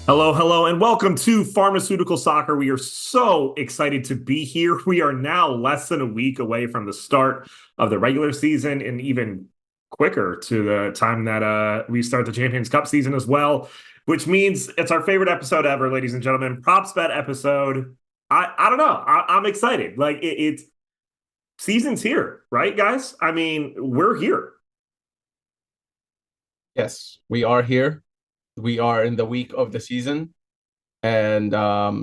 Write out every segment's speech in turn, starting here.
Hello, hello, and welcome to Pharmaceutical Soccer. We are so excited to be here. We are now less than a week away from the start of the regular season and even quicker to the time that we start the Champions Cup season as well, which means it's our favorite episode ever, ladies and gentlemen. Props bet episode. I don't know. I'm excited. Like it's season's here, right, guys? I mean, we're here. Yes, we are here. We are in the week of the season, and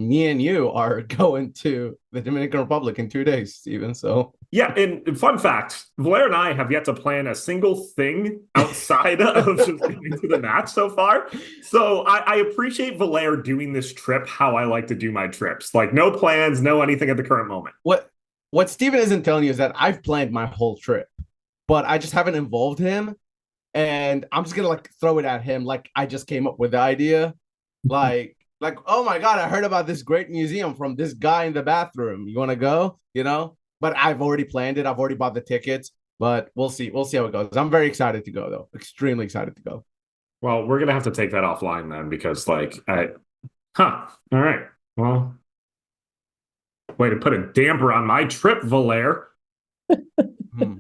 me and you are going to the Dominican Republic in 2 days, Steven. So, Yeah, and fun fact, Blair and I have yet to plan a single thing outside of just going to the match so far. So I appreciate Valaire doing this trip how I like to do my trips. Like no plans, no anything at the current moment. what what Steven isn't telling you is that I've planned my whole trip, but I just haven't involved him, and I'm just gonna throw it at him like I just came up with the idea, like oh my god, I heard about this great museum from this guy in the bathroom. You want to go? But I've already planned it. I've already bought the tickets. But we'll see. We'll see how it goes. I'm very excited to go, though. Extremely excited to go. Well, we're gonna have to take that offline then because all right. Well, way to put a damper on my trip, Valaire. Hmm.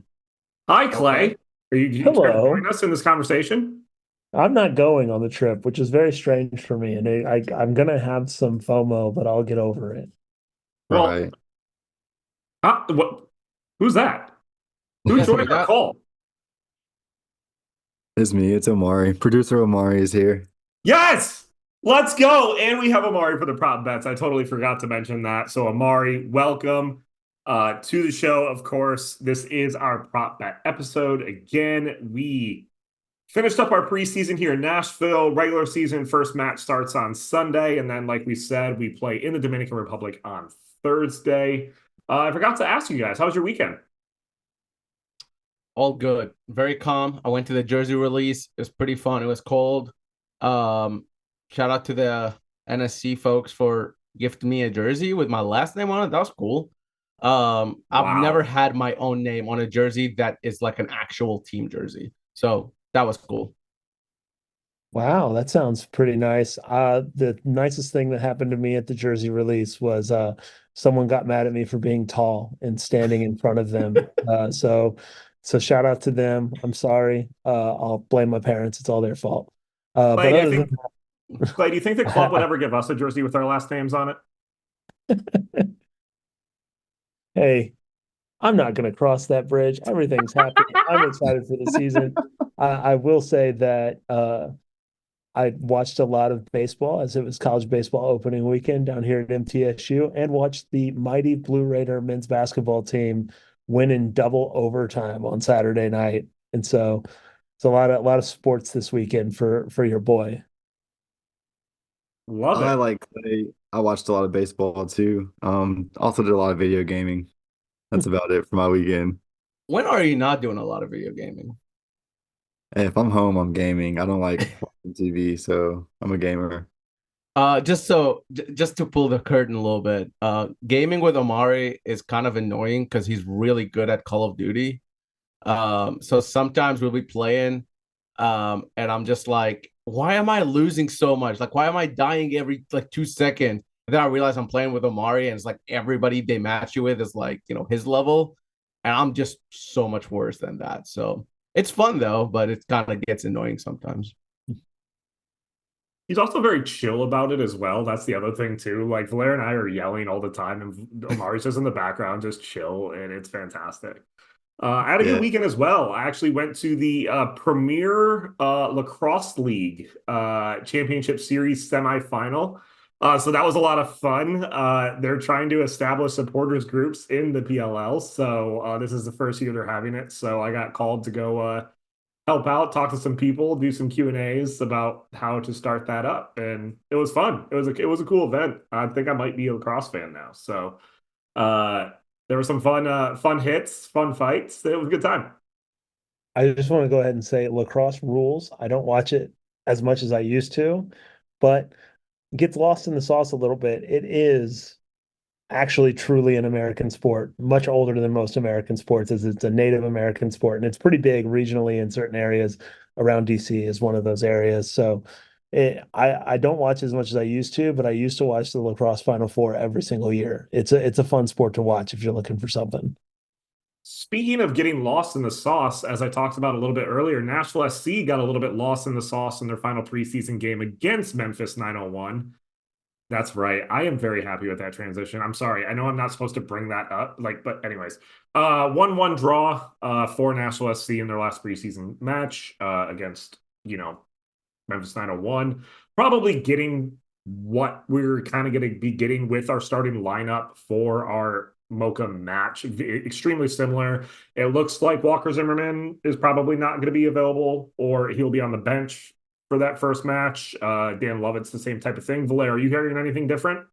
Hi, Okay. Clay. You care to join Hello. us in this conversation? I'm not going on the trip, which is very strange for me. And I'm going to have some FOMO, but I'll get over it. Well, Right. what? Who's that? Who Yes, we joined our got. call? It's me. It's Omari. Producer Omari is here. Yes, let's go. And we have Omari for the prop bets. I totally forgot to mention that. So Omari, welcome to the show. Of course, this is our prop bet episode. Again, we finished up our preseason here in Nashville. Regular season first match starts on Sunday, and then, like we said, we play in the Dominican Republic on Thursday. I forgot to ask you guys, how was your weekend? All good. Very calm. I went to the jersey release. It was pretty fun. It was cold. Um, Shout out to the NSC folks for gifting me a jersey with my last name on it. That was cool. I've never Wow. had my own name on a jersey that is like an actual team jersey. So that was cool. Wow, that sounds pretty nice. The nicest thing that happened to me at the jersey release was someone got mad at me for being tall and standing in front of them. So shout out to them. I'm sorry. I'll blame my parents. It's all their fault. Clay, But do you other than think Clay, do you think the club would that, ever give us a jersey with our last names on it? hey, I'm not going to cross that bridge. Everything's happening. I'm excited for the season. I will say that I watched a lot of baseball as it was college baseball opening weekend down here at MTSU and watched the mighty Blue Raider men's basketball team win in double overtime on Saturday night. And so it's a lot of sports this weekend for your boy. Love I it. like I watched a lot of baseball too. Also did a lot of video gaming. That's about it for my weekend. When are you not doing a lot of video gaming? Hey, if I'm home, I'm gaming. I don't like watching TV, so I'm a gamer. Just to pull the curtain a little bit, gaming with Omari is kind of annoying because he's really good at Call of Duty. So sometimes we'll be playing, and I'm just like, why am I losing so much? Like, why am I dying every like 2 seconds? And then I realize I'm playing with Omari, and it's like everybody they match you with is like, his level, and I'm just so much worse than that. So it's fun though, but it kind of gets annoying sometimes. He's also very chill about it as well. That's the other thing too. Like Valaire and I are yelling all the time, and Omari's just in the background, just chill, and it's fantastic. I had a good Yeah. weekend as well. I actually went to the Premier Lacrosse League Championship Series semifinal. So that was a lot of fun. They're trying to establish supporters groups in the PLL. So this is the first year they're having it. So I got called to go help out, talk to some people, do some Q&As about how to start that up. And it was fun. It was a cool event. I think I might be a lacrosse fan now. So uh there were some fun hits, fun fights. It was a good time. I just want to go ahead and say lacrosse rules. I don't watch it as much as I used to, but it gets lost in the sauce a little bit. It is actually truly an American sport, much older than most American sports, as it's a Native American sport, and it's pretty big regionally in certain areas around DC is one of those areas. So I don't watch as much as I used to, but I used to watch the lacrosse Final Four every single year. It's a fun sport to watch if you're looking for something. Speaking of getting lost in the sauce, as I talked about a little bit earlier, Nashville SC got a little bit lost in the sauce in their final preseason game against Memphis 901. That's right. I am very happy with that transition. I'm sorry. I know I'm not supposed to bring that up, but anyways, 1-1 draw for Nashville SC in their last preseason match against, Memphis 901. Probably getting what we're kind of going to be getting with our starting lineup for our Mocha match. Extremely similar. It looks like Walker Zimmerman is probably not going to be available, or he'll be on the bench for that first match. Dan Lovett's the same type of thing. Valer, are you hearing anything different?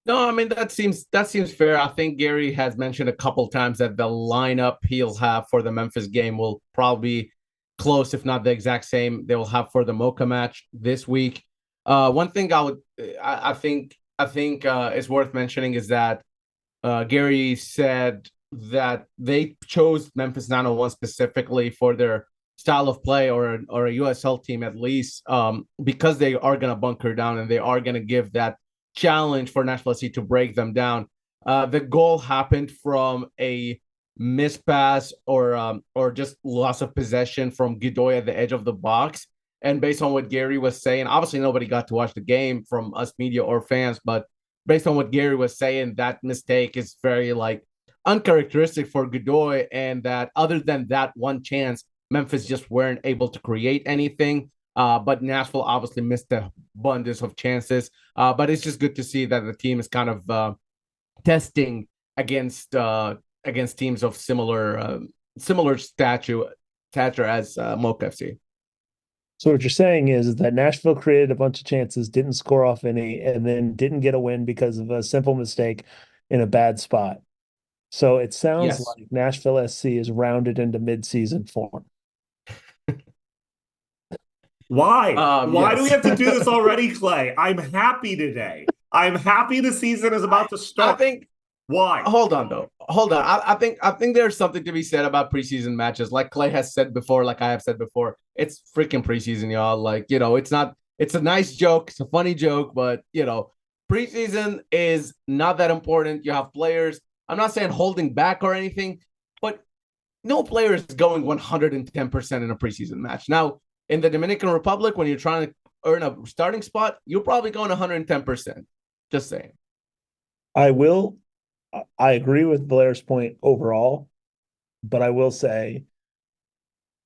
No, I mean that seems fair. I think Gary has mentioned a couple times that the lineup he'll have for the Memphis game will probably be close, if not the exact same they will have for the Mocha match this week. One thing I think is worth mentioning is that Gary said that they chose Memphis 901 specifically for their style of play, or a USL team at least, because they are going to bunker down and they are going to give that challenge for Nashville SC to break them down. The goal happened from a mispass or just loss of possession from Godoy at the edge of the box. And based on what Gary was saying, obviously nobody got to watch the game from us media or fans, but based on what Gary was saying, that mistake is very like uncharacteristic for Godoy, and that other than that one chance, Memphis just weren't able to create anything. But Nashville obviously missed a abundance of chances. But it's just good to see that the team is kind of testing against teams of similar stature as Mocha FC. So what you're saying is that Nashville created a bunch of chances, didn't score off any, and then didn't get a win because of a simple mistake in a bad spot. So it sounds Yes. like Nashville SC is rounded into midseason form. Why? Why do we Yes. have to do this already, Clay? I'm happy today. I'm happy the season is about to I start. think Why? hold on though. Hold on. I think there's something to be said about preseason matches. Like Clay has said before, like I have said before, it's freaking preseason, y'all. Like, it's a nice joke, it's a funny joke, but preseason is not that important. You have players. I'm not saying holding back or anything, but no player is going 110% in a preseason match. Now, in the Dominican Republic, when you're trying to earn a starting spot, you're probably going 110%. Just saying. I will, I agree with Blair's point overall, but I will say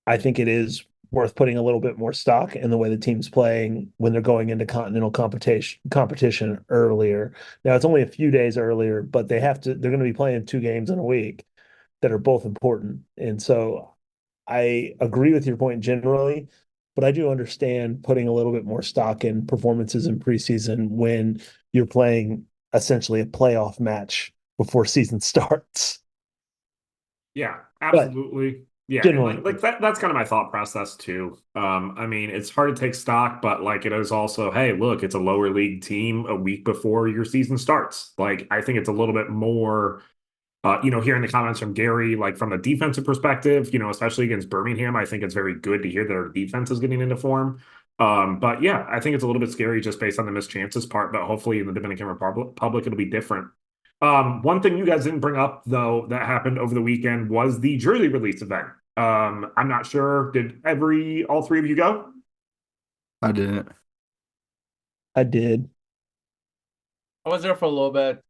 I think it is worth putting a little bit more stock in the way the team's playing when they're going into continental competition earlier. Now it's only a few days earlier, but they're going to be playing two games in a week that are both important. And so I agree with your point generally, but I do understand putting a little bit more stock in performances in preseason when you're playing essentially a playoff match before season starts. Yeah, But absolutely. Yeah, and generally, like that's kind of my thought process too. I mean, it's hard to take stock, but like it is also, hey, look, it's a lower league team a week before your season starts. Like I think it's a little bit more hearing the comments from Gary, like from a defensive perspective, especially against Birmingham, I think it's very good to hear that our defense is getting into form. But yeah, I think it's a little bit scary just based on the missed chances part, but hopefully in the Dominican Republic it'll be different. One thing you guys didn't bring up though that happened over the weekend was the jersey release event. I'm not sure. Did all three of you go? I didn't. I did. I was there for a little bit.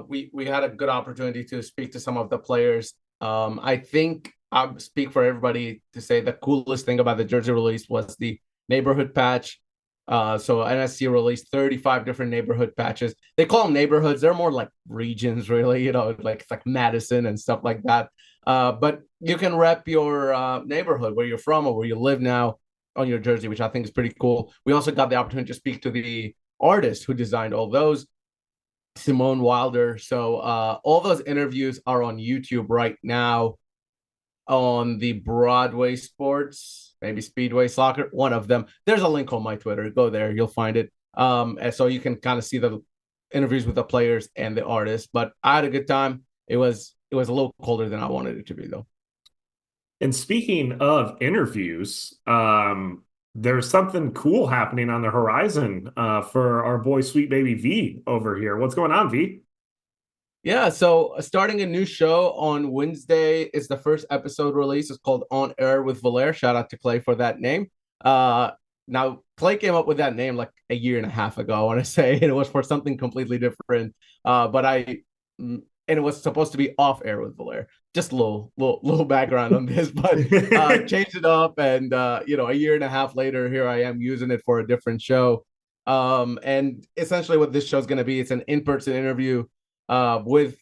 We had a good opportunity to speak to some of the players. I think I speak for everybody to say the coolest thing about the jersey release was the neighborhood patch. So NSC released 35 different neighborhood patches. They call them neighborhoods. They're more like regions, really. Like it's like Madison and stuff like that. But you can rep your neighborhood where you're from or where you live now on your jersey, which I think is pretty cool. We also got the opportunity to speak to the artist who designed all those. Simone Wilder. So all those interviews are on YouTube right now on the Broadway Sports, maybe Speedway Soccer, one of them. There's a link on my Twitter. Go there, you'll find it. And so you can kind of see the interviews with the players and the artists. But I had a good time. It was a little colder than I wanted it to be though. And speaking of interviews, there's something cool happening on the horizon for our boy Sweet Baby V over here. What's going on, V? Yeah, so starting a new show on Wednesday is the first episode release. It's called On Air with Valer. Shout out to Clay for that name. Now Clay came up with that name like a year and a half ago, I want to say, and it was for something completely different. And it was supposed to be Off Air with Valer. Just a little background on this, but changed it up, and a year and a half later, here I am using it for a different show. And essentially, what this show is going to be, it's an in-person interview with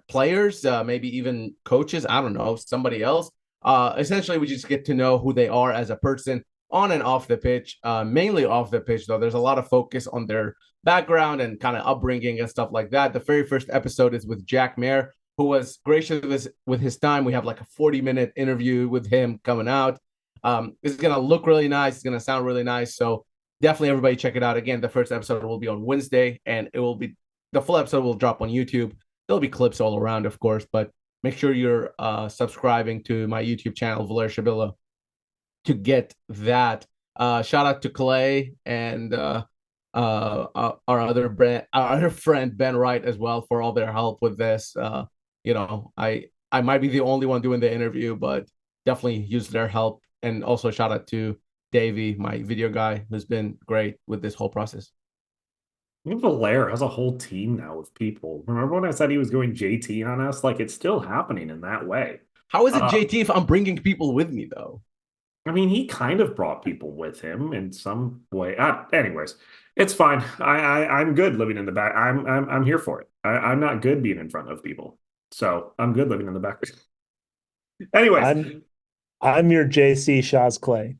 players, maybe even coaches. I don't know, somebody else. Essentially, we just get to know who they are as a person on and off the pitch, mainly off the pitch, though. There's a lot of focus on their background and kind of upbringing and stuff like that. The very first episode is with Jack Mayer, who was gracious with his time. We have like a 40-minute interview with him coming out. It's going to look really nice. It's going to sound really nice. So definitely everybody check it out. Again, the first episode will be on Wednesday, and the full episode will drop on YouTube. There'll be clips all around, of course, but make sure you're subscribing to my YouTube channel, Valer Shabilla, to get that. Shout out to Clay and our other friend Ben Wright as well for all their help with this. I might be the only one doing the interview, but definitely use their help. And also shout out to Davey, my video guy, who's been great with this whole process. Valère has a whole team now of people. Remember when I said he was going JT on us? Like, it's still happening in that way. How is it JT if I'm bringing people with me, though? I mean, he kind of brought people with him in some way. Anyways, it's fine. I'm good living in the back. I'm here for it. I'm not good being in front of people, so I'm good living in the back. Anyways, I'm your JC Shaz Clay.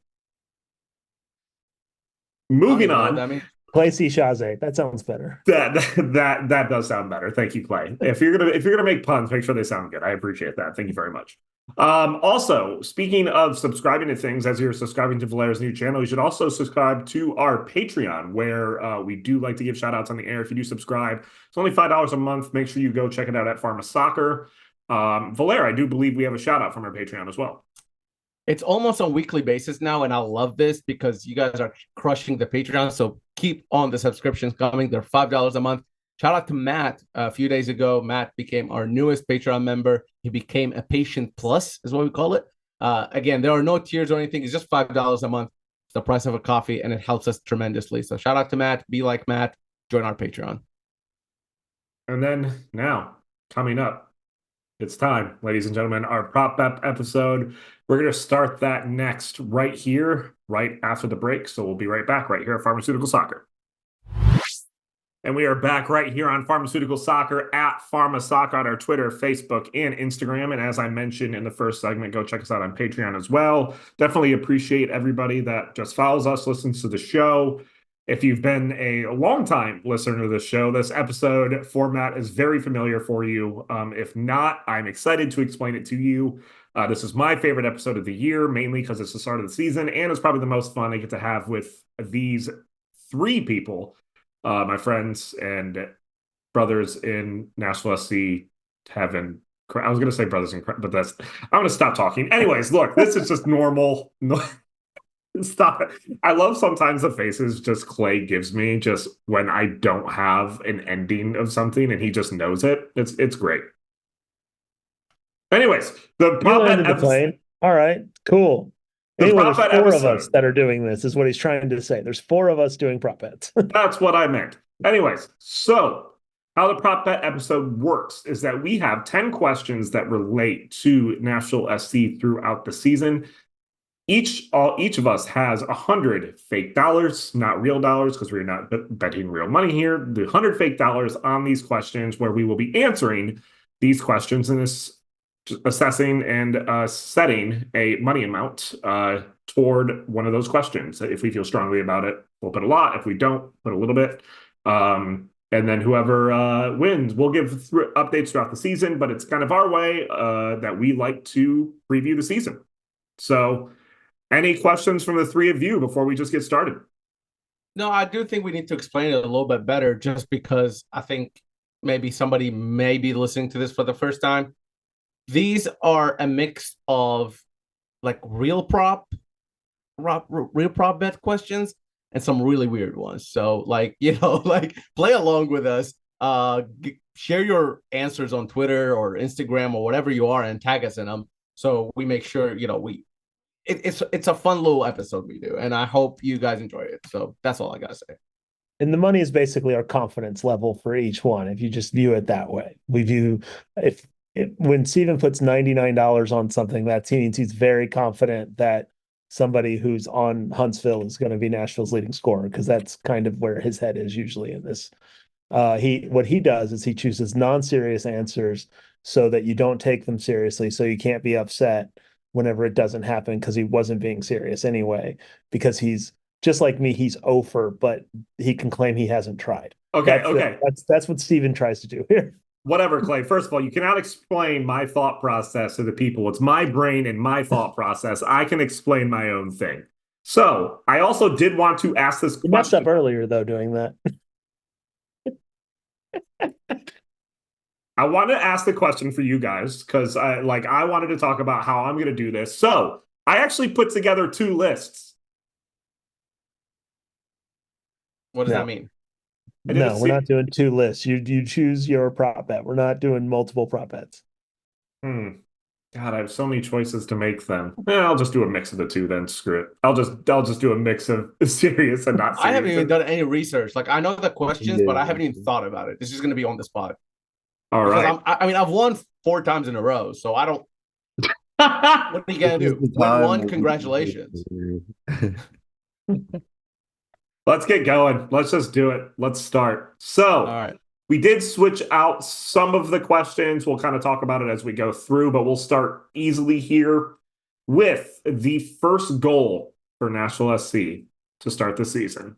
Moving on. Clay C. Shaze. That sounds better. That does sound better. Thank you, Clay. If you're gonna make puns, make sure they sound good. I appreciate that. Thank you very much. Also, speaking of subscribing to things, as you're subscribing to Valera's new channel, you should also subscribe to our Patreon, where we do like to give shout outs on the air. If you do subscribe, it's only $5 a month. Make sure you go check it out at Pharma Soccer. Valera, I do believe we have a shout out from our Patreon as well. It's almost on a weekly basis now, and I love this because you guys are crushing the Patreon. So keep on the subscriptions coming. They're $5 a month. Shout out to Matt. A few days ago, Matt became our newest Patreon member. He became a Patient Plus, is what we call it. Again, there are no tiers or anything. It's just $5 a month. It's the price of a coffee, and it helps us tremendously. So shout out to Matt. Be like Matt. Join our Patreon. And then now, coming up, it's time, ladies and gentlemen, our Prop Bet episode. We're going to start that next right here, right after the break. So we'll be right back right here at Pharmaceutical Soccer. And we are back right here on Pharmaceutical Soccer at Pharma Soccer on our Twitter, Facebook, and Instagram. And as I mentioned in the first segment, go check us out on Patreon as well. Definitely appreciate everybody that just follows us, listens to the show. If you've been a long-time listener to the show, this episode format is very familiar for you. If not, I'm excited to explain it to you. This is my favorite episode of the year, mainly because it's the start of the season, and it's probably the most fun I get to have with these three people, my friends and brothers in Nashville SC heaven. I was going to say brothers in, but I'm going to stop talking. Anyways, look, this is just normal. Stop it. I love sometimes the faces just Clay gives me just when I don't have an ending of something and he just knows it. It's great. Anyways, the prop bet episode. All right, cool. Anyway, there's four of us that are doing this, is what he's trying to say. There's four of us doing prop bets. That's what I meant. Anyways, so how the prop bet episode works is that we have 10 questions that relate to Nashville SC throughout the season. Each of us has 100 fake dollars, not real dollars, because we're not betting real money here. The 100 fake dollars on these questions, where we will be answering these questions and assessing and setting a money amount toward one of those questions. If we feel strongly about it, we'll put a lot. If we don't, put a little bit. And then whoever wins, we'll give updates throughout the season, but it's kind of our way that we like to preview the season. So any questions from the three of you before we just get started? No, I do think we need to explain it a little bit better, just because I think maybe somebody may be listening to this for the first time. These are a mix of like real prop, real prop bet questions and some really weird ones. So like, like play along with us. Share your answers on Twitter or Instagram or whatever you are and tag us in them. So we make sure, it's a fun little episode we do. And I hope you guys enjoy it. So that's all I got to say. And the money is basically our confidence level for each one. If you just view it that way, we view when Steven puts $99 on something, that means he's very confident that somebody who's on Huntsville is going to be Nashville's leading scorer, because that's kind of where his head is usually in this. What he does is he chooses non-serious answers so that you don't take them seriously, so you can't be upset whenever it doesn't happen, because he wasn't being serious anyway, because he's just like me, he's over, but he can claim he hasn't tried. Okay. That's what Steven tries to do here. Whatever, Clay. First of all, you cannot explain my thought process to the people. It's my brain and my thought process. I can explain my own thing. So I also did want to ask this question. You messed up earlier, though, doing that. I want to ask the question for you guys because I wanted to talk about how I'm going to do this. So I actually put together 2 lists. What does that mean? No, we're not doing 2 lists. You choose your prop bet. We're not doing multiple prop bets. God, I have so many choices to make then. I'll just do a mix of the 2 then. Screw it. I'll just do a mix of serious and not serious. I haven't even done any research. Like, I know the questions, but I haven't even thought about it. This is going to be on the spot. All right. I've won 4 times in a row, so I don't. What are you going to do? Win one, congratulations. Let's get going. Let's just do it. Let's start. So, all right. We did switch out some of the questions. We'll kind of talk about it as we go through, but we'll start easily here with the first goal for Nashville SC to start the season.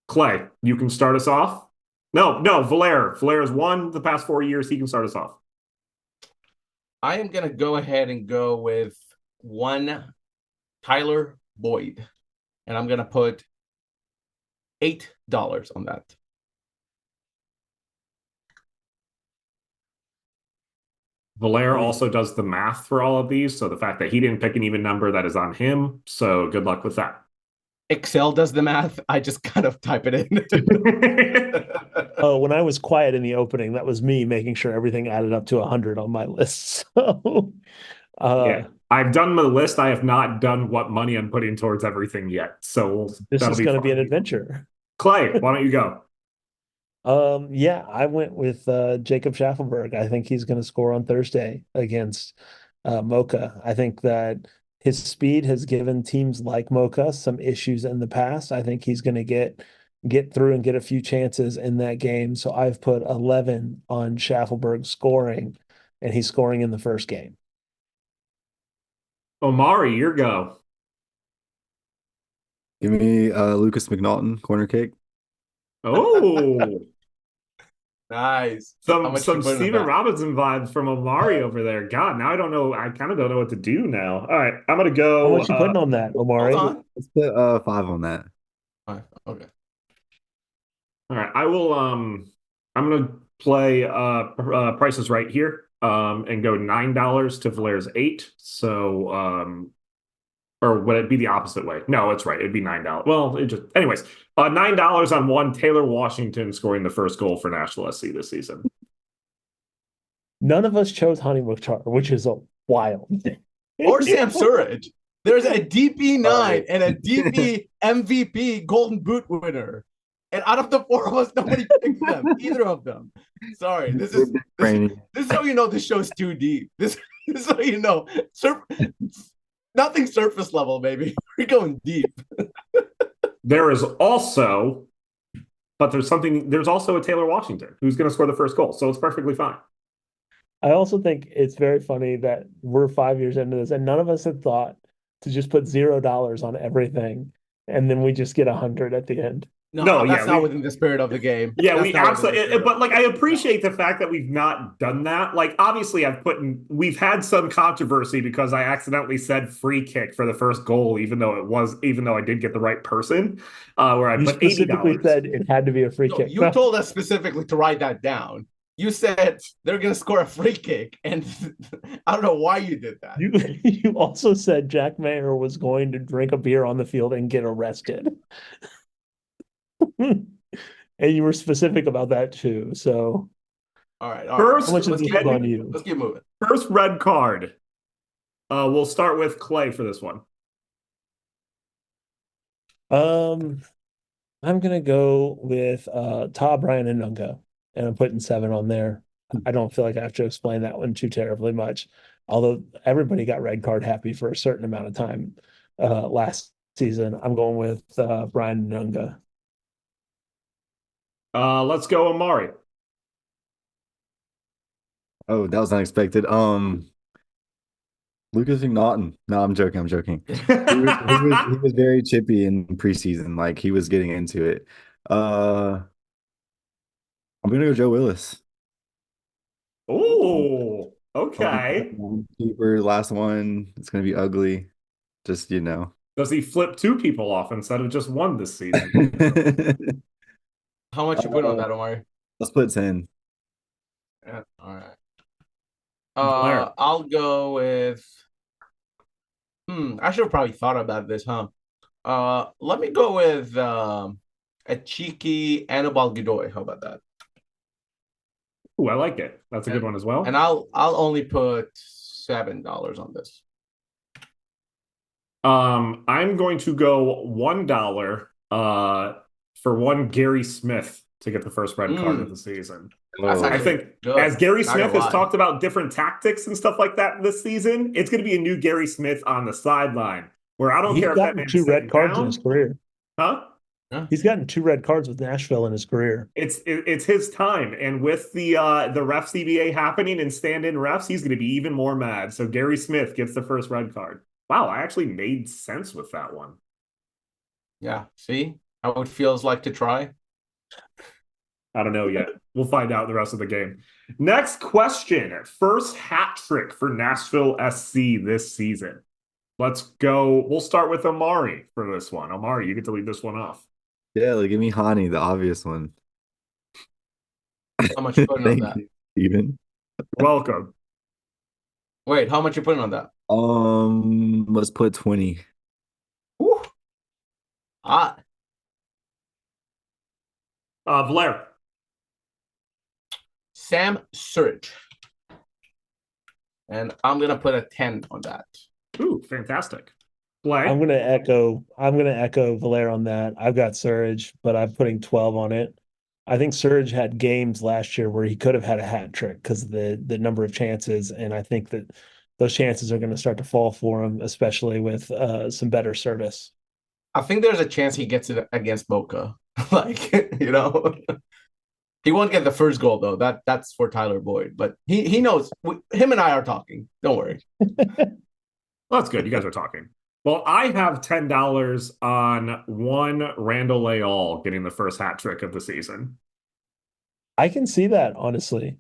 Clay, you can start us off. No, Valera. Valera's won the past 4 years. He can start us off. I am going to go ahead and go with one Tyler Boyd, and I'm going to put $8 on that. Valera also does the math for all of these, so the fact that he didn't pick an even number, that is on him. So good luck with that. Excel does the math. I just kind of type it in. Oh, when I was quiet in the opening, that was me making sure everything added up to 100 on my list. So, yeah, I've done the list. I have not done what money I'm putting towards everything yet. So this is going to be an adventure. Clay, why don't you go? Yeah, I went with Jacob Schaffelberg. I think he's going to score on Thursday against Mocha. I think that his speed has given teams like Mocha some issues in the past. I think he's going to get through and get a few chances in that game. So I've put 11 on Schaffelberg scoring, and he's scoring in the first game. Omari, your go. Give me Lucas McNaughton corner kick. Oh, nice. Some Steven Robinson vibes from Omari over there. God, now I don't know. I kind of don't know what to do now. All right, I'm gonna go. How much you putting on that, Omari? Let's put 5 on that. 5. Okay. All right, I will. I'm gonna play prices right here. And go $9 to Valera's 8. So or would it be the opposite way? No, it's right. It'd be $9. Well, anyways, $9 on one Taylor Washington scoring the first goal for Nashville SC this season. None of us chose Honey Mukhtar, which is a wild thing. Or Sam Surridge. There's a DP9 and a DP MVP Golden Boot winner. And out of the 4 of us, nobody picked them. Either of them. Sorry. This is how you know this show's too deep. This is how you know. Nothing surface level, baby. We're going deep. There's also a Taylor Washington who's going to score the first goal. So it's perfectly fine. I also think it's very funny that we're 5 years into this and none of us had thought to just put $0 on everything. And then we just get 100 at the end. No, that's not within the spirit of the game. Yeah, we absolutely. But I appreciate the fact that we've not done that. Obviously, we've had some controversy because I accidentally said free kick for the first goal, even though I did get the right person. Where I put $80. Said it had to be a free kick. You told us specifically to write that down. You said they're gonna score a free kick, and I don't know why you did that. You also said Jack Mayer was going to drink a beer on the field and get arrested. And you were specific about that too. So All right. First, how much of Let's this keep is on moving. you? Let's keep moving. first red card. We'll start with Clay for this one. Um, I'm gonna go with Todd, Bryan, and Nunga, and I'm putting 7 on there. I don't feel like I have to explain that one too terribly much. Although everybody got red card happy for a certain amount of time last season. I'm going with Bryan and Nunga. Let's go, Omari. Oh, that was unexpected. Lucas McNaughton. No, I'm joking. I'm joking. He was very chippy in preseason. Like he was getting into it. I'm gonna go Joe Willis. Oh, okay. Keeper, last one. It's gonna be ugly. Just Does he flip 2 people off instead of just 1 this season? How much you put on that, Omari? Let's put 10. Yeah. All right. Blair. I'll go with. I should have probably thought about this, huh? Let me go with a cheeky Anibal Godoy. How about that? Ooh, I like it. That's a good one as well. And I'll only put $7 on this. I'm going to go $1 for one Gary Smith to get the first red card of the season. That's I actually think good. as Gary Not gonna Smith has lie. talked about different tactics and stuff like that this season, it's going to be a new Gary Smith on the sideline where I don't He's care if that gotten man's 2 sitting red cards in down. his career. Huh? He's gotten 2 red cards with Nashville in his career. It's his time, and with the ref CBA happening and stand-in refs, he's going to be even more mad. So Gary Smith gets the first red card. Wow, I actually made sense with that one. Yeah. See how it feels like to try. I don't know yet. We'll find out the rest of the game. Next question. First hat trick for Nashville SC this season. Let's go. We'll start with Omari for this one. Omari, you get to lead this one off. Yeah, like give me Hani, the obvious one. How much you putting on Thank that? you, Steven. Welcome. Wait, how much you putting on that? Let's put 20. Whew. Blair. Sam Surridge. And I'm gonna put a 10 on that. Ooh, fantastic. Clay. I'm gonna echo Valère on that. I've got Surridge, but I'm putting 12 on it. I think Surridge had games last year where he could have had a hat trick because of the number of chances, and I think that those chances are going to start to fall for him, especially with some better service. I think there's a chance he gets it against Boca. Like, he won't get the first goal though. That's for Tyler Boyd, but he knows. Him and I are talking. Don't worry. Well, that's good. You guys are talking. Well, I have $10 on one Randall Leal getting the first hat trick of the season. I can see that, honestly.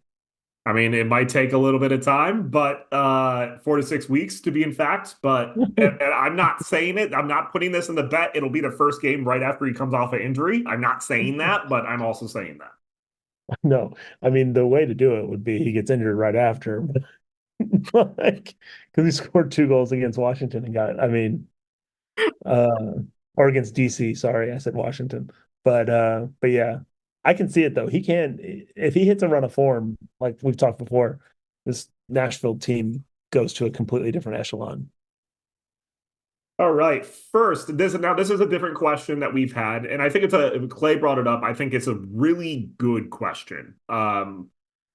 I mean, it might take a little bit of time, but 4 to 6 weeks to be in fact. But and I'm not saying it. I'm not putting this in the bet. It'll be the first game right after he comes off an injury. I'm not saying that, but I'm also saying that. No, I mean, the way to do it would be he gets injured right after. Like, because he scored 2 goals against Washington and got, I mean, or against DC. Sorry, I said Washington. But yeah, I can see it though. He can, if he hits a run of form, like we've talked before, this Nashville team goes to a completely different echelon. All right. First, this is a different question that we've had, and I think Clay brought it up. I think it's a really good question.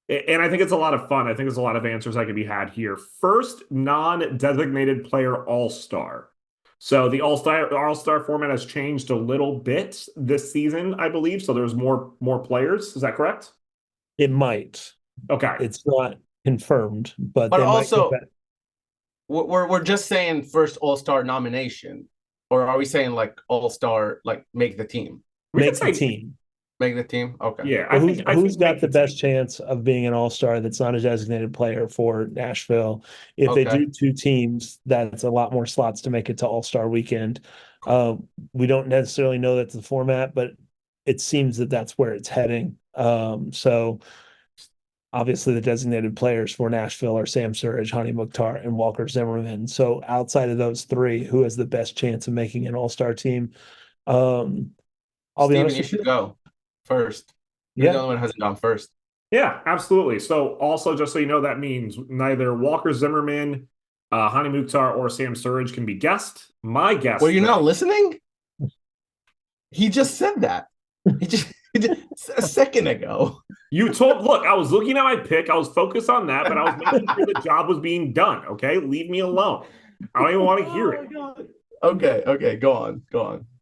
And I think it's a lot of fun. I think there's a lot of answers that can be had here. First, non-designated player all-star. So the all-star format has changed a little bit this season, I believe. So there's more players. Is that correct? It might. Okay. It's not confirmed, but But they also, might. we're just saying first All-Star nomination, or are we saying like All-Star, like make the team? We Make could the say team. Make the team. Okay. Yeah, Well, I who's think got make the the best team. chance of being an all-star that's not a designated player for Nashville? If they Okay. do 2 teams, that's a lot more slots to make it to All-Star weekend. We don't necessarily know that's the format, but it seems that that's where it's heading. So obviously the designated players for Nashville are Sam Surridge, Hani Mukhtar, and Walker Zimmerman. So outside of those three, who has the best chance of making an all-star team? I'll be Steven, honest you with should you. go first. You're the Yeah. only one who hasn't gone first. Yeah, absolutely. So also, just so you know, that means neither Walker Zimmerman, Hani Mukhtar, or Sam Surridge can be guessed. My Were guess, you though, not listening? He just said that. He just a second ago. you told, look, I was looking at my pick. I was focused on that, but I was making sure the job was being done. Okay. Leave me alone. I don't even want to hear Oh my it. God. Okay, go on.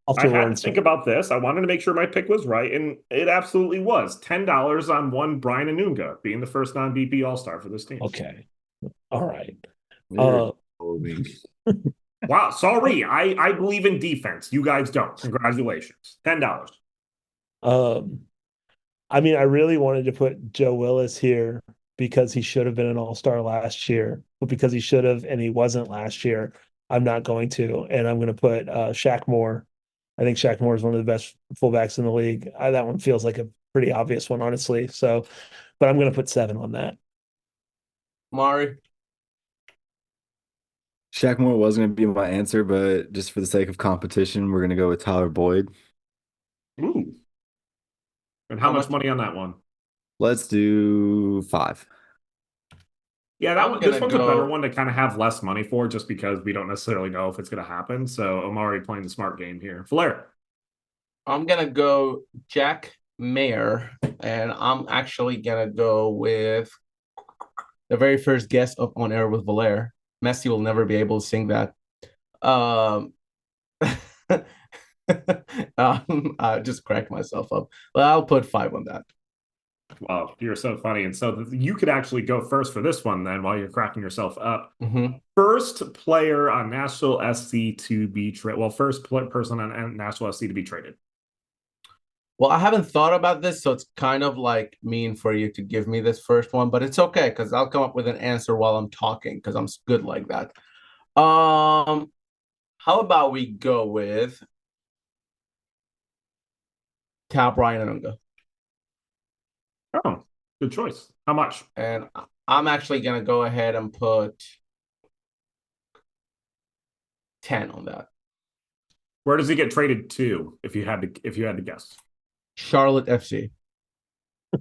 I'll have I to had learn to think some. about this. I wanted to make sure my pick was right, and it absolutely was. $10 on one Brian Anunga being the first non-BP All-Star for this team. Okay. All right. You're Uh, holding. Wow, sorry. I believe in defense. You guys don't. Congratulations. $10. um, I mean, I really wanted to put Joe Willis here because he should have been an all-star last year, but because he should have and he wasn't last year, I'm not going to. And I'm going to put Shaq Moore. I think Shaq Moore is one of the best fullbacks in the league. That one feels like a pretty obvious one, honestly. So, but I'm going to put 7 on that. Mari. Shaq Moore was going to be my answer, but just for the sake of competition, we're going to go with Tyler Boyd. Ooh. And how How much much? money on that one? Let's do 5. Yeah, that I'm one. This gonna one's a better go. one to kind of have less money for, just because we don't necessarily know if it's going to happen. So Omari playing the smart game here. Flair. I'm gonna go Jack Mayer, and I'm actually gonna go with the very first guest of On Air with Valer. Messi will never be able to sing that. Um, I just cracked myself up. But I'll put 5 on that. Wow, you're so funny. And so you could actually go first for this one then while you're cracking yourself up. Mm-hmm. First player on Nashville SC to be traded. Well, first person on Nashville SC to be traded. Well, I haven't thought about this, so it's kind of like mean for you to give me this first one, but it's okay because I'll come up with an answer while I'm talking because I'm good like that. How about we go with Tab Ryan Anunga? Oh, good choice. How much? And I'm actually gonna go ahead and put 10 on that. Where does he get traded to if you had to guess? Charlotte FC. I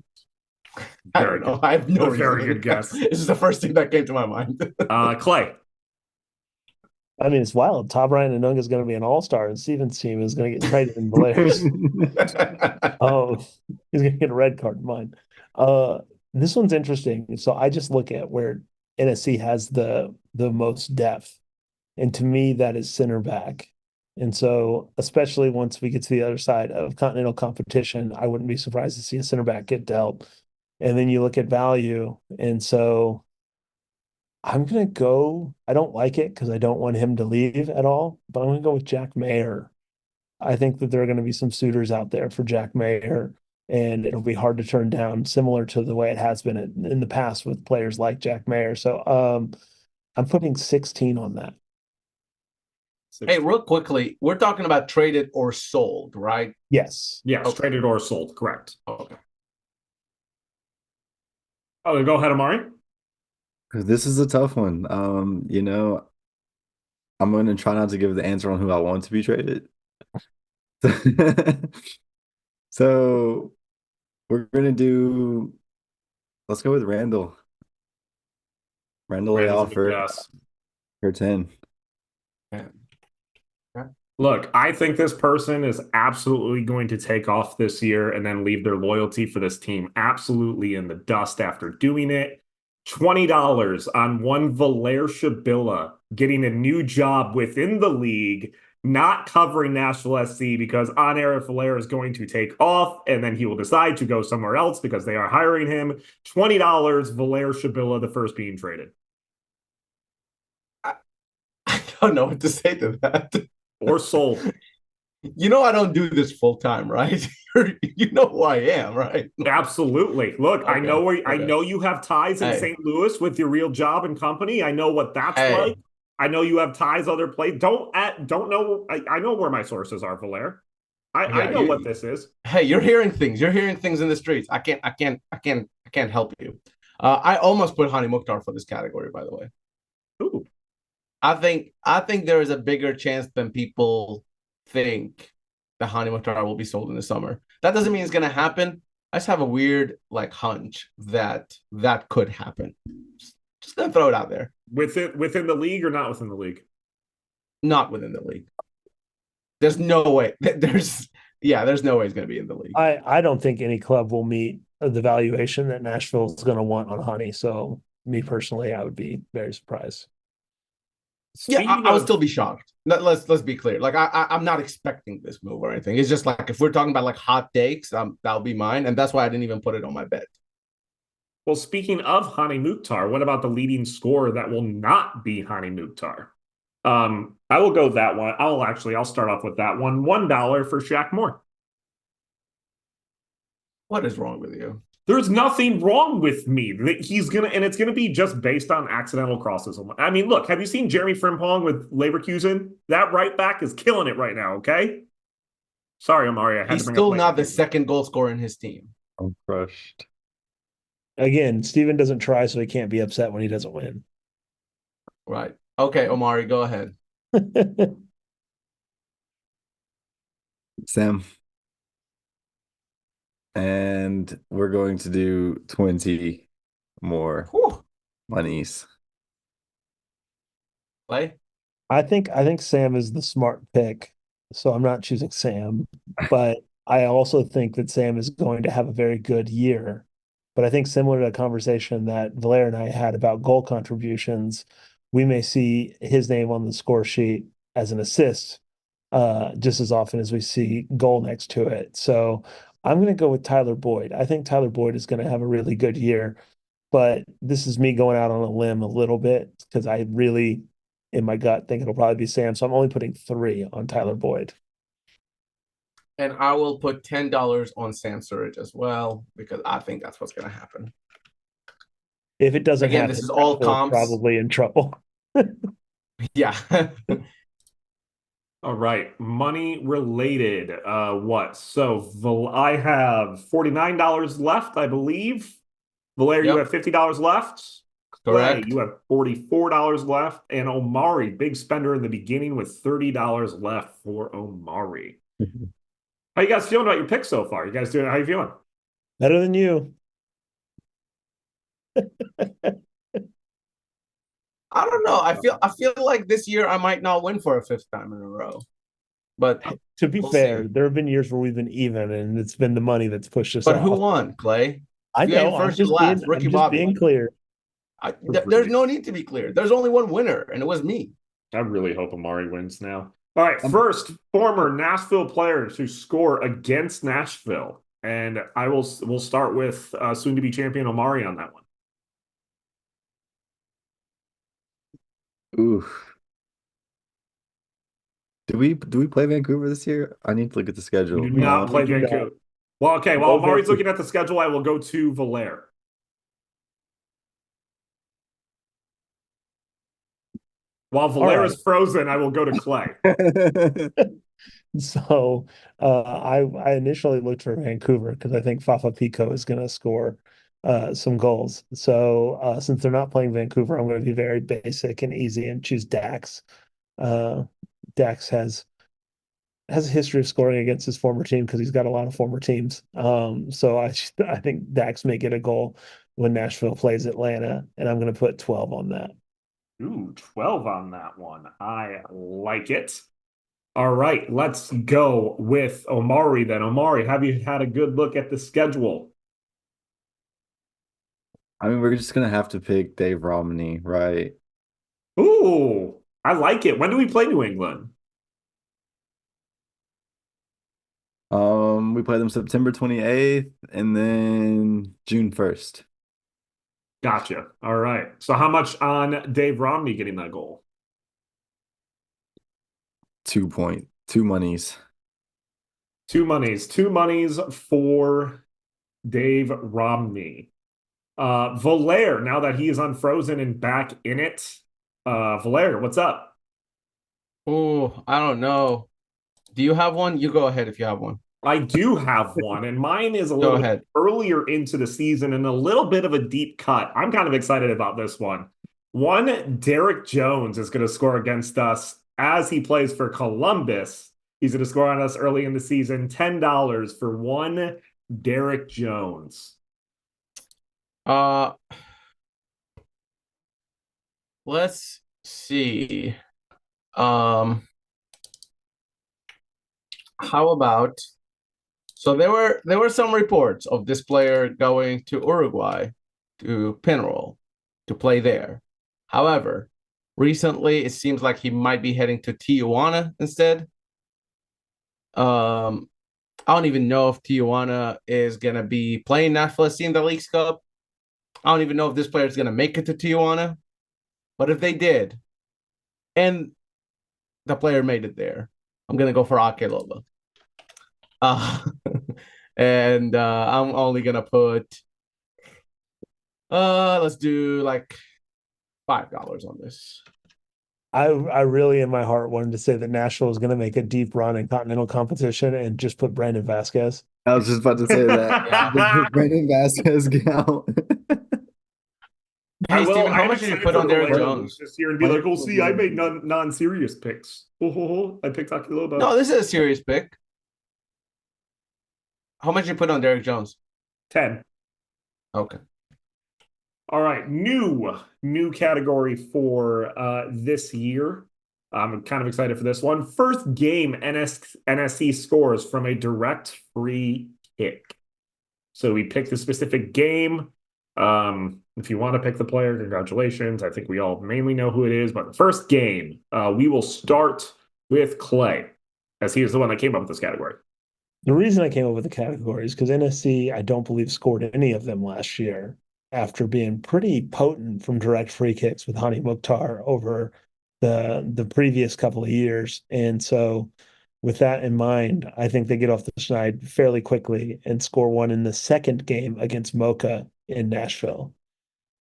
Very don't know. good. I have no A very reason. good guess. This is the first thing that came to my mind. Clay. I mean, it's wild. Tom Ryan Anunga is going to be an all-star, and Steven's team is going to get traded in Blair's. Oh, he's going to get a red card in mine. This one's interesting. So I just look at where NSC has the most depth, and to me, that is center back. And so, especially once we get to the other side of continental competition, I wouldn't be surprised to see a center back get dealt. And then you look at value, and so I'm gonna go. I don't like it because I don't want him to leave at all, but I'm gonna go with Jack Mayer. I think that there are going to be some suitors out there for Jack Mayer, and it'll be hard to turn down, similar to the way it has been in the past with players like Jack Mayer. So I'm putting 16 on that. Hey, real quickly, we're talking about traded or sold, right? Yes. Yes, Okay. traded or sold. Correct. Okay. Oh, go ahead, Amari. This is a tough one. I'm going to try not to give the answer on who I want to be traded. So we're going to let's go with Randall. Randall Randall's Leal a good for guess. 10. Yeah. Look, I think this person is absolutely going to take off this year and then leave their loyalty for this team absolutely in the dust after doing it. $20 on one Valer Shabilla getting a new job within the league, not covering Nashville SC because on air Valer is going to take off and then he will decide to go somewhere else because they are hiring him. $20, Valer Shabilla, the first being traded. I don't know what to say to that. Or sold. You know I don't do this full time, right? You know who I am, right? Absolutely. Look, Okay, I know you have ties in Hey. St. Louis with your real job and company. I know what that's Hey. like. I know you have ties other places. Don't know. I know where my sources are, Valer. I Yeah, know what this is. Hey, you're hearing things. You're hearing things in the streets. I can't help you. I almost put Hani Mukhtar for this category, by the way. Ooh. I think there is a bigger chance than people think that Hani Mukhtar will be sold in the summer. That doesn't mean it's gonna happen. I just have a weird like hunch that that could happen. Just gonna throw it out there. Within the league or not within the league? Not within the league. There's no way. There's no way he's gonna be in the league. I don't think any club will meet the valuation that Nashville is going to want on Honey. So me personally, I would be very surprised. Yeah, Speaking I would of still be shocked. Let's be clear. Like I'm not expecting this move or anything. It's just like if we're talking about like hot takes, that'll be mine, and that's why I didn't even put it on my bet. Well, speaking of Hani Mukhtar, what about the leading scorer that will not be Hani Mukhtar? I will go that one. I'll start off with that one. $1 for Shaq Moore. What is wrong with you? There's nothing wrong with me. And it's gonna be just based on accidental crosses. I mean, look, have you seen Jeremy Frimpong with Leverkusen? That right back is killing it right now, okay? Sorry, Omari, I had He's to bring up still not the Leverkusen. second goal scorer in his team. I'm crushed. Again, Steven doesn't try, so he can't be upset when he doesn't win. Right. Okay, Omari, go ahead. Sam. And we're going to do 20 more Whew. monies. Play. I think Sam is the smart pick, so I'm not choosing Sam. But I also think that Sam is going to have a very good year. But I think similar to a conversation that Valera and I had about goal contributions, we may see his name on the score sheet as an assist just as often as we see goal next to it. So I'm going to go with Tyler Boyd. I think Tyler Boyd is going to have a really good year, but this is me going out on a limb a little bit because I really, in my gut, think it'll probably be Sam. So I'm only putting 3 on Tyler Boyd. And I will put $10 on Sam Surridge as well because I think that's what's going to happen. If it doesn't Again, happen, this is all Nashville's comps. probably in trouble. Yeah. All right, money related. What? So I have $49 left, I believe. Valera, you Yep. have $50 left. Clay, Correct. you have $44 left. And Omari, big spender in the beginning with $30 left for Omari. How you guys feeling about your picks so far? You guys doing? How you feeling? Better than you. I don't know. I feel like this year I might not win for a 5th time in a row. But To be we'll fair, see. there have been years where we've been even, and it's been the money that's pushed us But who off. won, Clay? I You ain't know. first to last. Ricky I'm just Bobby being won. clear. There's no need to be clear. There's only one winner, and it was me. I really hope Omari wins now. All right, Um, first former Nashville players who score against Nashville, and we'll start with soon-to-be champion Omari on that one. Ooh. Do we play Vancouver this year? I need to look at the We do schedule. not we play do not. Vancouver. Well, okay. While No Omari's Vancouver. looking at the schedule, I will go to Valere. While Valera's right. frozen, I will go to Clay. So I initially looked for Vancouver because I think Fafa Pico is going to score some goals. So since they're not playing Vancouver, I'm going to be very basic and easy and choose Dax. Uh, Dax has a history of scoring against his former team because he's got a lot of former teams. So I think Dax may get a goal when Nashville plays Atlanta, and I'm going to put 12 on that. Ooh, 12 on that one. I like it. All right, let's go with Omari then. Omari, have you had a good look at the schedule? I mean, we're just gonna have to pick Dave Romney, right? Ooh, I like it. When do we play New England? We play them September 28th and then June 1st. Gotcha. All right. So how much on Dave Romney getting that goal? 2 monies. Two monies. Two monies for Dave Romney. Valere, now that he is unfrozen and back in it. Valere, what's up? Oh, I don't know. Do you have one? You go ahead if you have one. I do have one, and mine is a Go little bit ahead. earlier into the season and a little bit of a deep cut. I'm kind of excited about this one. One, Derek Jones is going to score against us as he plays for Columbus. He's going to score on us early in the season. $10 for one Derek Jones. Uh, let's see. How about so there were some reports of this player going to Uruguay to Penarol to play there. However, recently it seems like he might be heading to Tijuana instead. I don't even know if Tijuana is gonna be playing Nashville SC in the Leagues Cup. I don't even know if this player is gonna make it to Tijuana. But if they did, and the player made it there, I'm gonna go for Akeloba. Uh, and I'm only gonna put let's do like $5 on this. I really in my heart wanted to say that Nashville is going to make a deep run in continental competition and just put Brandon Vasquez. I was just about to say that. Yeah. Brandon Vasquez get out. I Hey will. Steven, how I'm much did you excited put for on Derek Vallejo to lose Jones? this year and be like, "Oh, see, I made non-serious picks. Oh, I picked Akiloba." No, this is a serious pick. How much did you put on Derek Jones? 10. Okay. All right, new category for this year. I'm kind of excited for this one. First game NSC scores from a direct free kick. So we picked a specific game. If you want to pick the player, congratulations. I think we all mainly know who it is. But the first game, we will start with Clay, as he is the one that came up with this category. The reason I came up with the categories because NSC, I don't believe scored any of them last year after being pretty potent from direct free kicks with Hani Mukhtar over the previous couple of years. And so with that in mind, I think they get off the schneid fairly quickly and score one in the second game against Mocha in Nashville.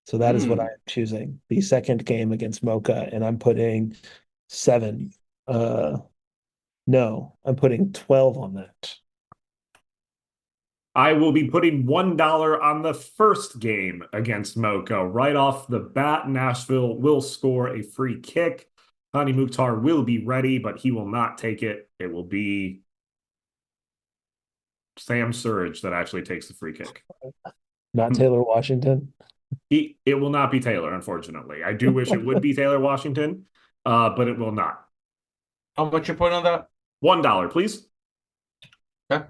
So that is what Hmm. I'm choosing. The second game against Mocha, and I'm putting 7. No, I'm putting 12 on that. I will be putting $1 on the first game against Mocha. Right off the bat, Nashville will score a free kick. Hani Mukhtar will be ready, but he will not take it. It will be Sam Surridge that actually takes the free kick. Not Taylor Washington. It will not be Taylor, unfortunately. I do wish it would be Taylor Washington, but it will not. How much you put on that? $1, please. Okay.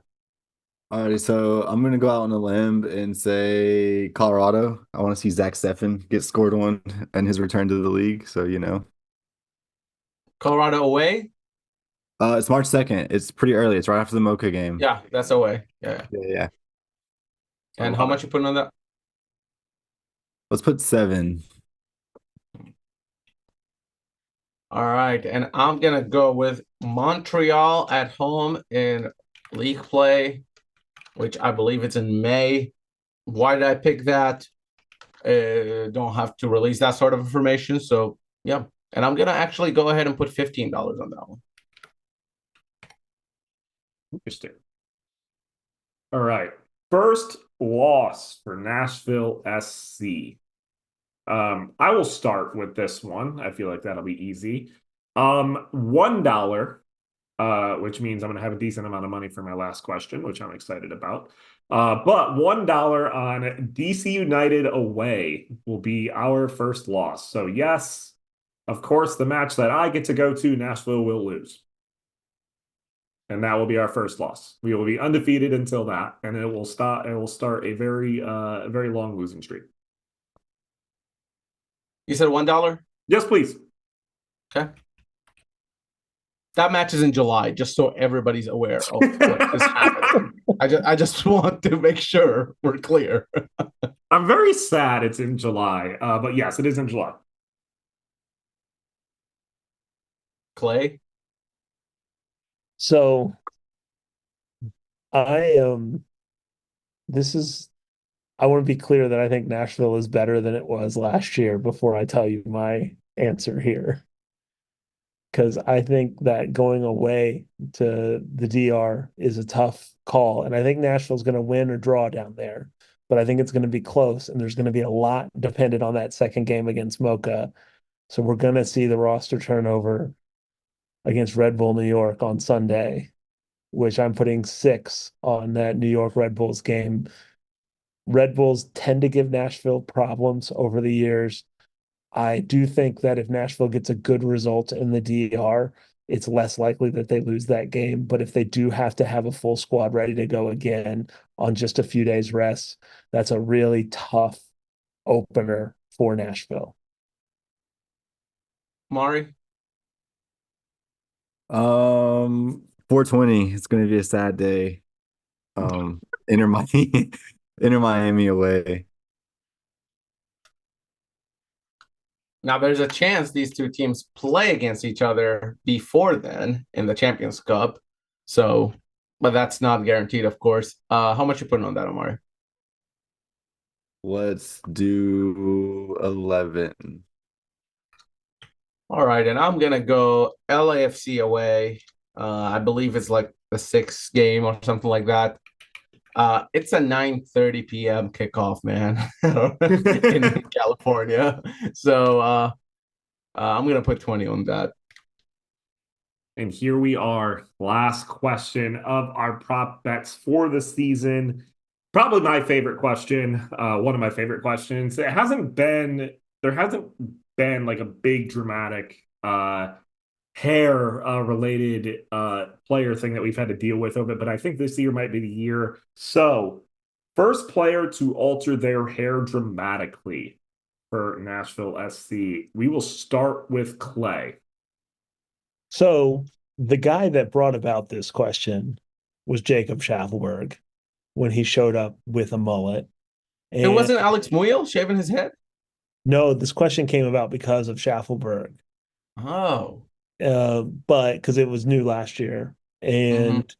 Alrighty, so I'm gonna go out on a limb and say Colorado. I want to see Zach Steffen get scored on and his return to the league. So Colorado away? it's March 2nd. It's pretty early. It's right after the Mocha game. Yeah, that's away. Yeah. Yeah. And how much you put on that? Let's put 7. All right, and I'm gonna go with Montreal at home in league play, which I believe it's in May. Why did I pick that? Don't have to release that sort of information. So yeah, and I'm gonna actually go ahead and put $15 on that one. Interesting. All right. First loss for Nashville SC. I will start with this one. I feel like that'll be easy. $1, which means I'm going to have a decent amount of money for my last question, which I'm excited about. But $1 on DC United away will be our first loss. So yes, of course, the match that I get to go to, Nashville will lose. And that will be our first loss. We will be undefeated until that, and it will start a very long losing streak. You said $1? Yes, please. Okay. That match is in July, just so everybody's aware of what is happening. I just want to make sure we're clear. I'm very sad it's in July, but yes, it is in July. Clay? So I this is I want to be clear that I think Nashville is better than it was last year before I tell you my answer here. because I think that going away to the DR is a tough call. And I think Nashville's going to win or draw down there, but I think it's going to be close. And there's going to be a lot dependent on that second game against Mocha. So we're going to see the roster turnover against Red Bull New York on Sunday, which I'm putting 6 on that New York Red Bulls game. Red Bulls tend to give Nashville problems over the years. I do think that if Nashville gets a good result in the DR, it's less likely that they lose that game. But if they do have to have a full squad ready to go again on just a few days rest, that's a really tough opener for Nashville. Mari? 420. It's gonna be a sad day. Inter Miami, Inter Miami away. Now, there's a chance these two teams play against each other before then in the Champions Cup. So, but that's not guaranteed, of course. How much you putting on that, Omari? Let's do 11. All right, and I'm gonna go LAFC away. I believe it's like the 6th game or something like that. It's a 9:30 p.m. kickoff, man, in California. So I'm gonna put 20 on that. And here we are, last question of our prop bets for the season. Probably my favorite question, one of my favorite questions. There hasn't been like a big dramatic hair related player thing that we've had to deal with over it, but I think this year might be the year. So, first player to alter their hair dramatically for Nashville SC. We will start with Clay. So the guy that brought about this question was Jacob Schaffelberg when he showed up with a mullet. It And wasn't Alex Muyl shaving his head? no, this question came about because of Schaffelberg. Oh. But because it was new last year. Mm-hmm. And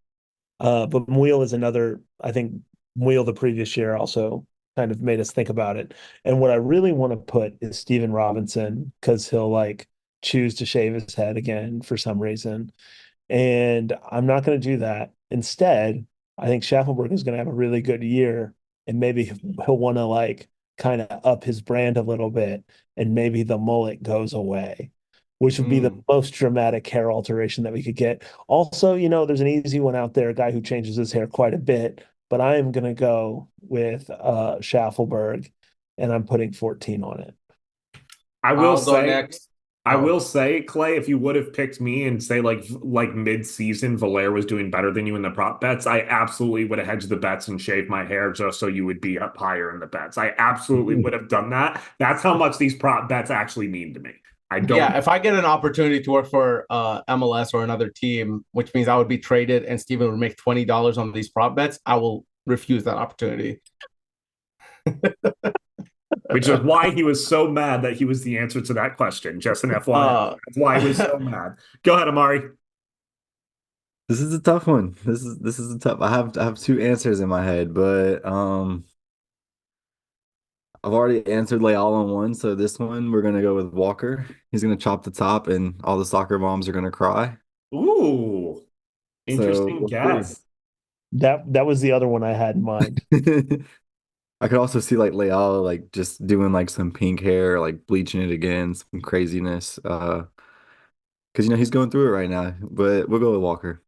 but Muil is another, I think Muil the previous year also kind of made us think about it. And what I really want to put is Steven Robinson because he'll like choose to shave his head again for some reason. And I'm not going to do that. Instead, I think Schaffelberg is going to have a really good year and maybe he'll want to like kind of up his brand a little bit and maybe the mullet goes away, which would be the most dramatic hair alteration that we could get. Also, there's an easy one out there, a guy who changes his hair quite a bit, but I am going to go with Schaffelberg and I'm putting 14 on it. I will I'll go say, next. I Oh. will say, Clay, if you would have picked me and say like mid-season, Valaire was doing better than you in the prop bets, I absolutely would have hedged the bets and shaved my hair just so you would be up higher in the bets. I absolutely would have done that. That's how much these prop bets actually mean to me. I don't. Yeah, if I get an opportunity to work for MLS or another team, which means I would be traded and Steven would make $20 on these prop bets, I will refuse that opportunity. Which is why he was so mad that he was the answer to that question. Just an FYI. That's why he was so mad. Go ahead, Omari. This is a tough one. This is a tough. I have two answers in my head, but I've already answered Leal on one, so this one we're gonna go with Walker. He's gonna chop the top, and all the soccer moms are gonna cry. Ooh, So interesting we'll guess. That was the other one I had in mind. see. I could also see like Leal like just doing like some pink hair, like bleaching it again, some craziness. Because he's going through it right now. But we'll go with Walker.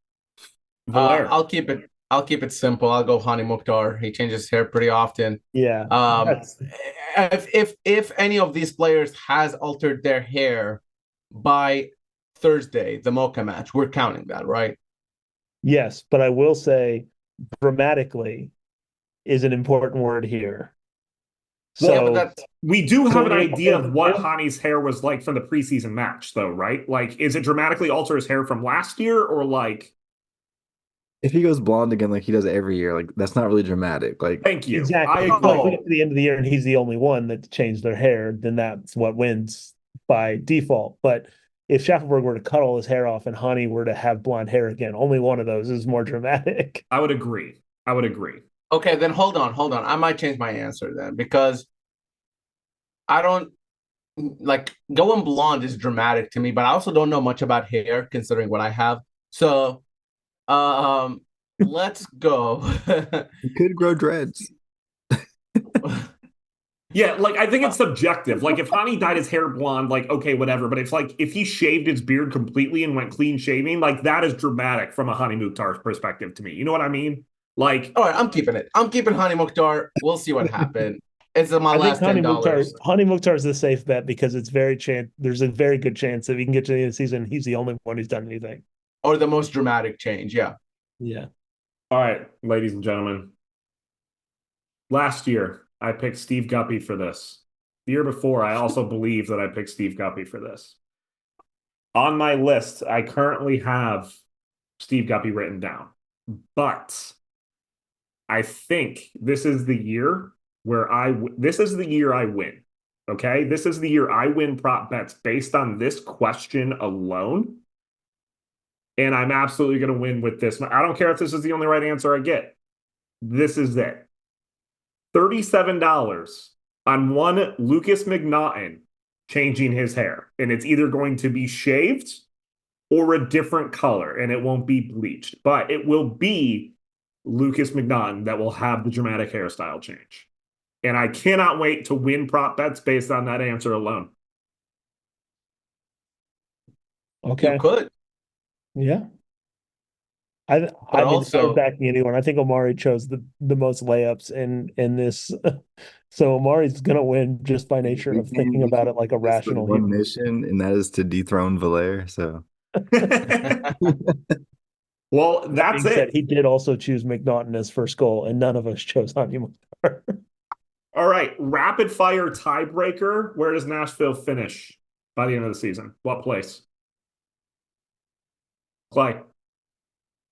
Valaire. I'll keep it simple. I'll go Hani Mukhtar. He changes his hair pretty often. Yeah. Um, if any of these players has altered their hair by Thursday, the Mocha match, we're counting that, right? Yes, but I will say dramatically is an important word here. Well, Yeah, but So that's We do have an idea of what if Hani's hair was like from the preseason match, though, right? Like, is it dramatically alter his hair from last year, or like? If he goes blonde again like he does every year, like that's not really dramatic. Like Thank you. I exactly. Like we agree. get to the end of the year and he's the only one that changed their hair, then that's what wins by default. But if Schaffelberg were to cut all his hair off and Hani were to have blonde hair again, only one of those is more dramatic. I would agree. I would agree. okay. Then hold on. I might change my answer then because I don't. like going blonde is dramatic to me, but I also don't know much about hair considering what I have. So, um, let's go. You could grow dreads. Yeah, like I think it's subjective. Like if Hani dyed his hair blonde, like okay, whatever. But it's like if he shaved his beard completely and went clean shaving, like that is dramatic from a Hani Mukhtar perspective to me. You know what I mean? Like All right, I'm keeping it. I'm keeping Hani Mukhtar. We'll see what happens. It's my I think last $10. Hani Mukhtar is the safe bet because there's a very good chance that he can get to the end of the season. He's the only one who's done anything. Or the most dramatic change. Yeah. Yeah. all right, ladies and gentlemen. Last year, I picked Steve Guppy for this. The year before, I also believe that I picked Steve Guppy for this. On my list, I currently have Steve Guppy written down, but I think this is the year this is the year I win. Okay, this is the year I win prop bets based on this question alone, and I'm absolutely going to win with this. I don't care if this is the only right answer I get. This is it. $37 on one Lucas McNaughton changing his hair. And it's either going to be shaved or a different color, and it won't be bleached, but it will be Lucas McNaughton that will have the dramatic hairstyle change. And I cannot wait to win prop bets based on that answer alone. You Okay. could, Yeah. I but I mean, if I was also, backing anyone, I think Omari chose the most layups in this. So Omari's gonna win just by nature We of thinking came about it like a into this with rational one human. mission, and that is to dethrone Valair. So Well, That that's being said, it. he did also choose McNaughton as first goal, and none of us chose Hani Mukhtar. All right, rapid fire tiebreaker. Where does Nashville finish by the end of the season? What place? Clay.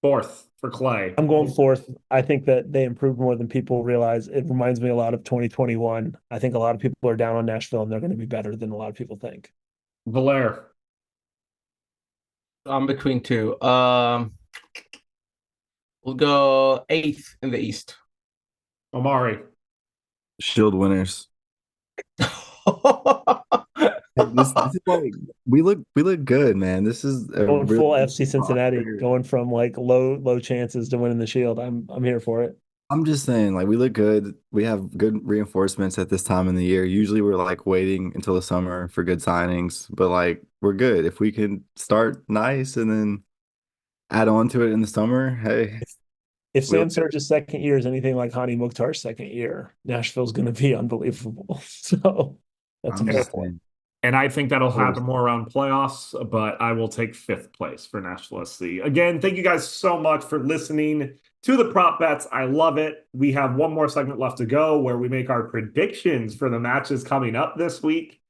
Fourth for Clay. I'm going fourth. I think that they improved more than people realize. It reminds me a lot of 2021. I think a lot of people are down on Nashville, and they're going to be better than a lot of people think. Valair. I'm between two. We'll go eighth in the East. Omari. shield winners. This is like we look good, man. This is a Going full really FC Cincinnati, roster. going from like low chances to winning the Shield. I'm here for it. I'm just saying, like we look good. We have good reinforcements at this time in the year. Usually we're like waiting until the summer for good signings, but like we're good. If we can start nice and then add on to it in the summer, hey, If we Sam look good. Surge's second year is anything like Hani Mukhtar's second year, Nashville's going to be unbelievable. So that's a I'm fair just point. saying. And I think that'll Course. happen more around playoffs, but I will take fifth place for Nashville SC. Again, thank you guys so much for listening to the prop bets. I love it. We have one more segment left to go where we make our predictions for the matches coming up this week,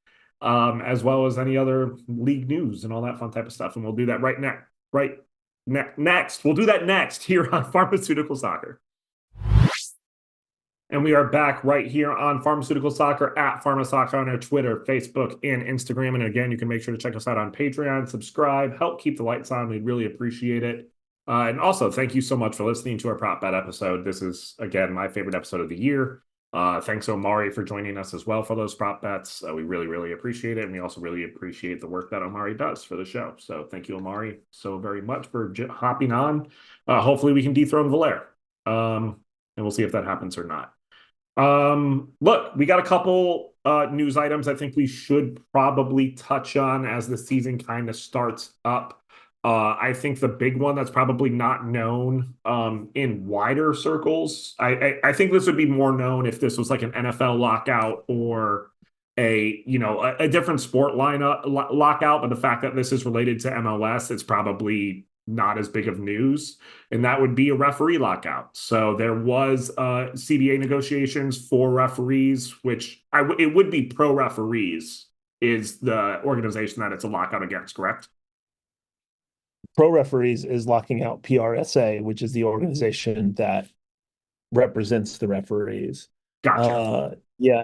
as well as any other league news and all that fun type of stuff. And we'll do that next. We'll do that next here on Pharmaceutical Soccer. And we are back right here on Pharmaceutical Soccer at PharmaSoccer on our Twitter, Facebook, and Instagram. And again, you can make sure to check us out on Patreon, subscribe, help keep the lights on. We'd really appreciate it. And also, thank you so much for listening to our prop bet episode. This is, again, my favorite episode of the year. Thanks, Omari, for joining us as well for those prop bets. We really, really appreciate it. And we also really appreciate the work that Omari does for the show. So thank you, Omari, so very much for hopping on. Hopefully we can dethrone Valair. And we'll see if that happens or not. Look, we got a couple news items I think we should probably touch on as the season kind of starts up. I think the big one that's probably not known in wider circles. I think this would be more known if this was like an NFL lockout or a different sport lockout. But the fact that this is related to MLS, it's probably not as big of news, and that would be a referee lockout. So there was CBA negotiations for referees, which it would be Pro Referees is the organization that it's a lockout against, correct? Pro Referees is locking out PRSA, which is the organization that represents the referees. Gotcha. Yeah,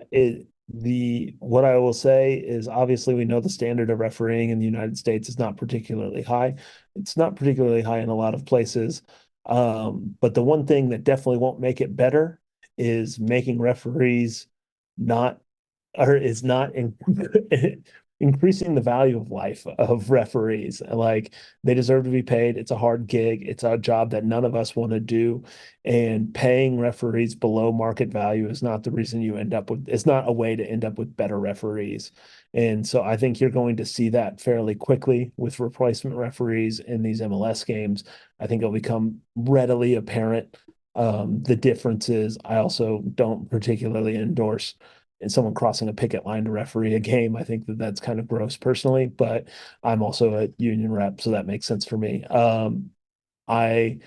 what I will say is obviously we know the standard of refereeing in the United States is not particularly high. It's not particularly high in a lot of places. But the one thing that definitely won't make it better is making referees not or is not increasing the value of life of referees. Like they deserve to be paid. It's a hard gig. It's a job that none of us want to do. And paying referees below market value is not the reason you end up with, it's not a way to end up with better referees. And so I think you're going to see that fairly quickly with replacement referees in these MLS games. I think it'll become readily apparent the differences. I also don't particularly endorse and someone crossing a picket line to referee a game. I think that that's kind of gross personally, but I'm also a union rep, so that makes sense for me. I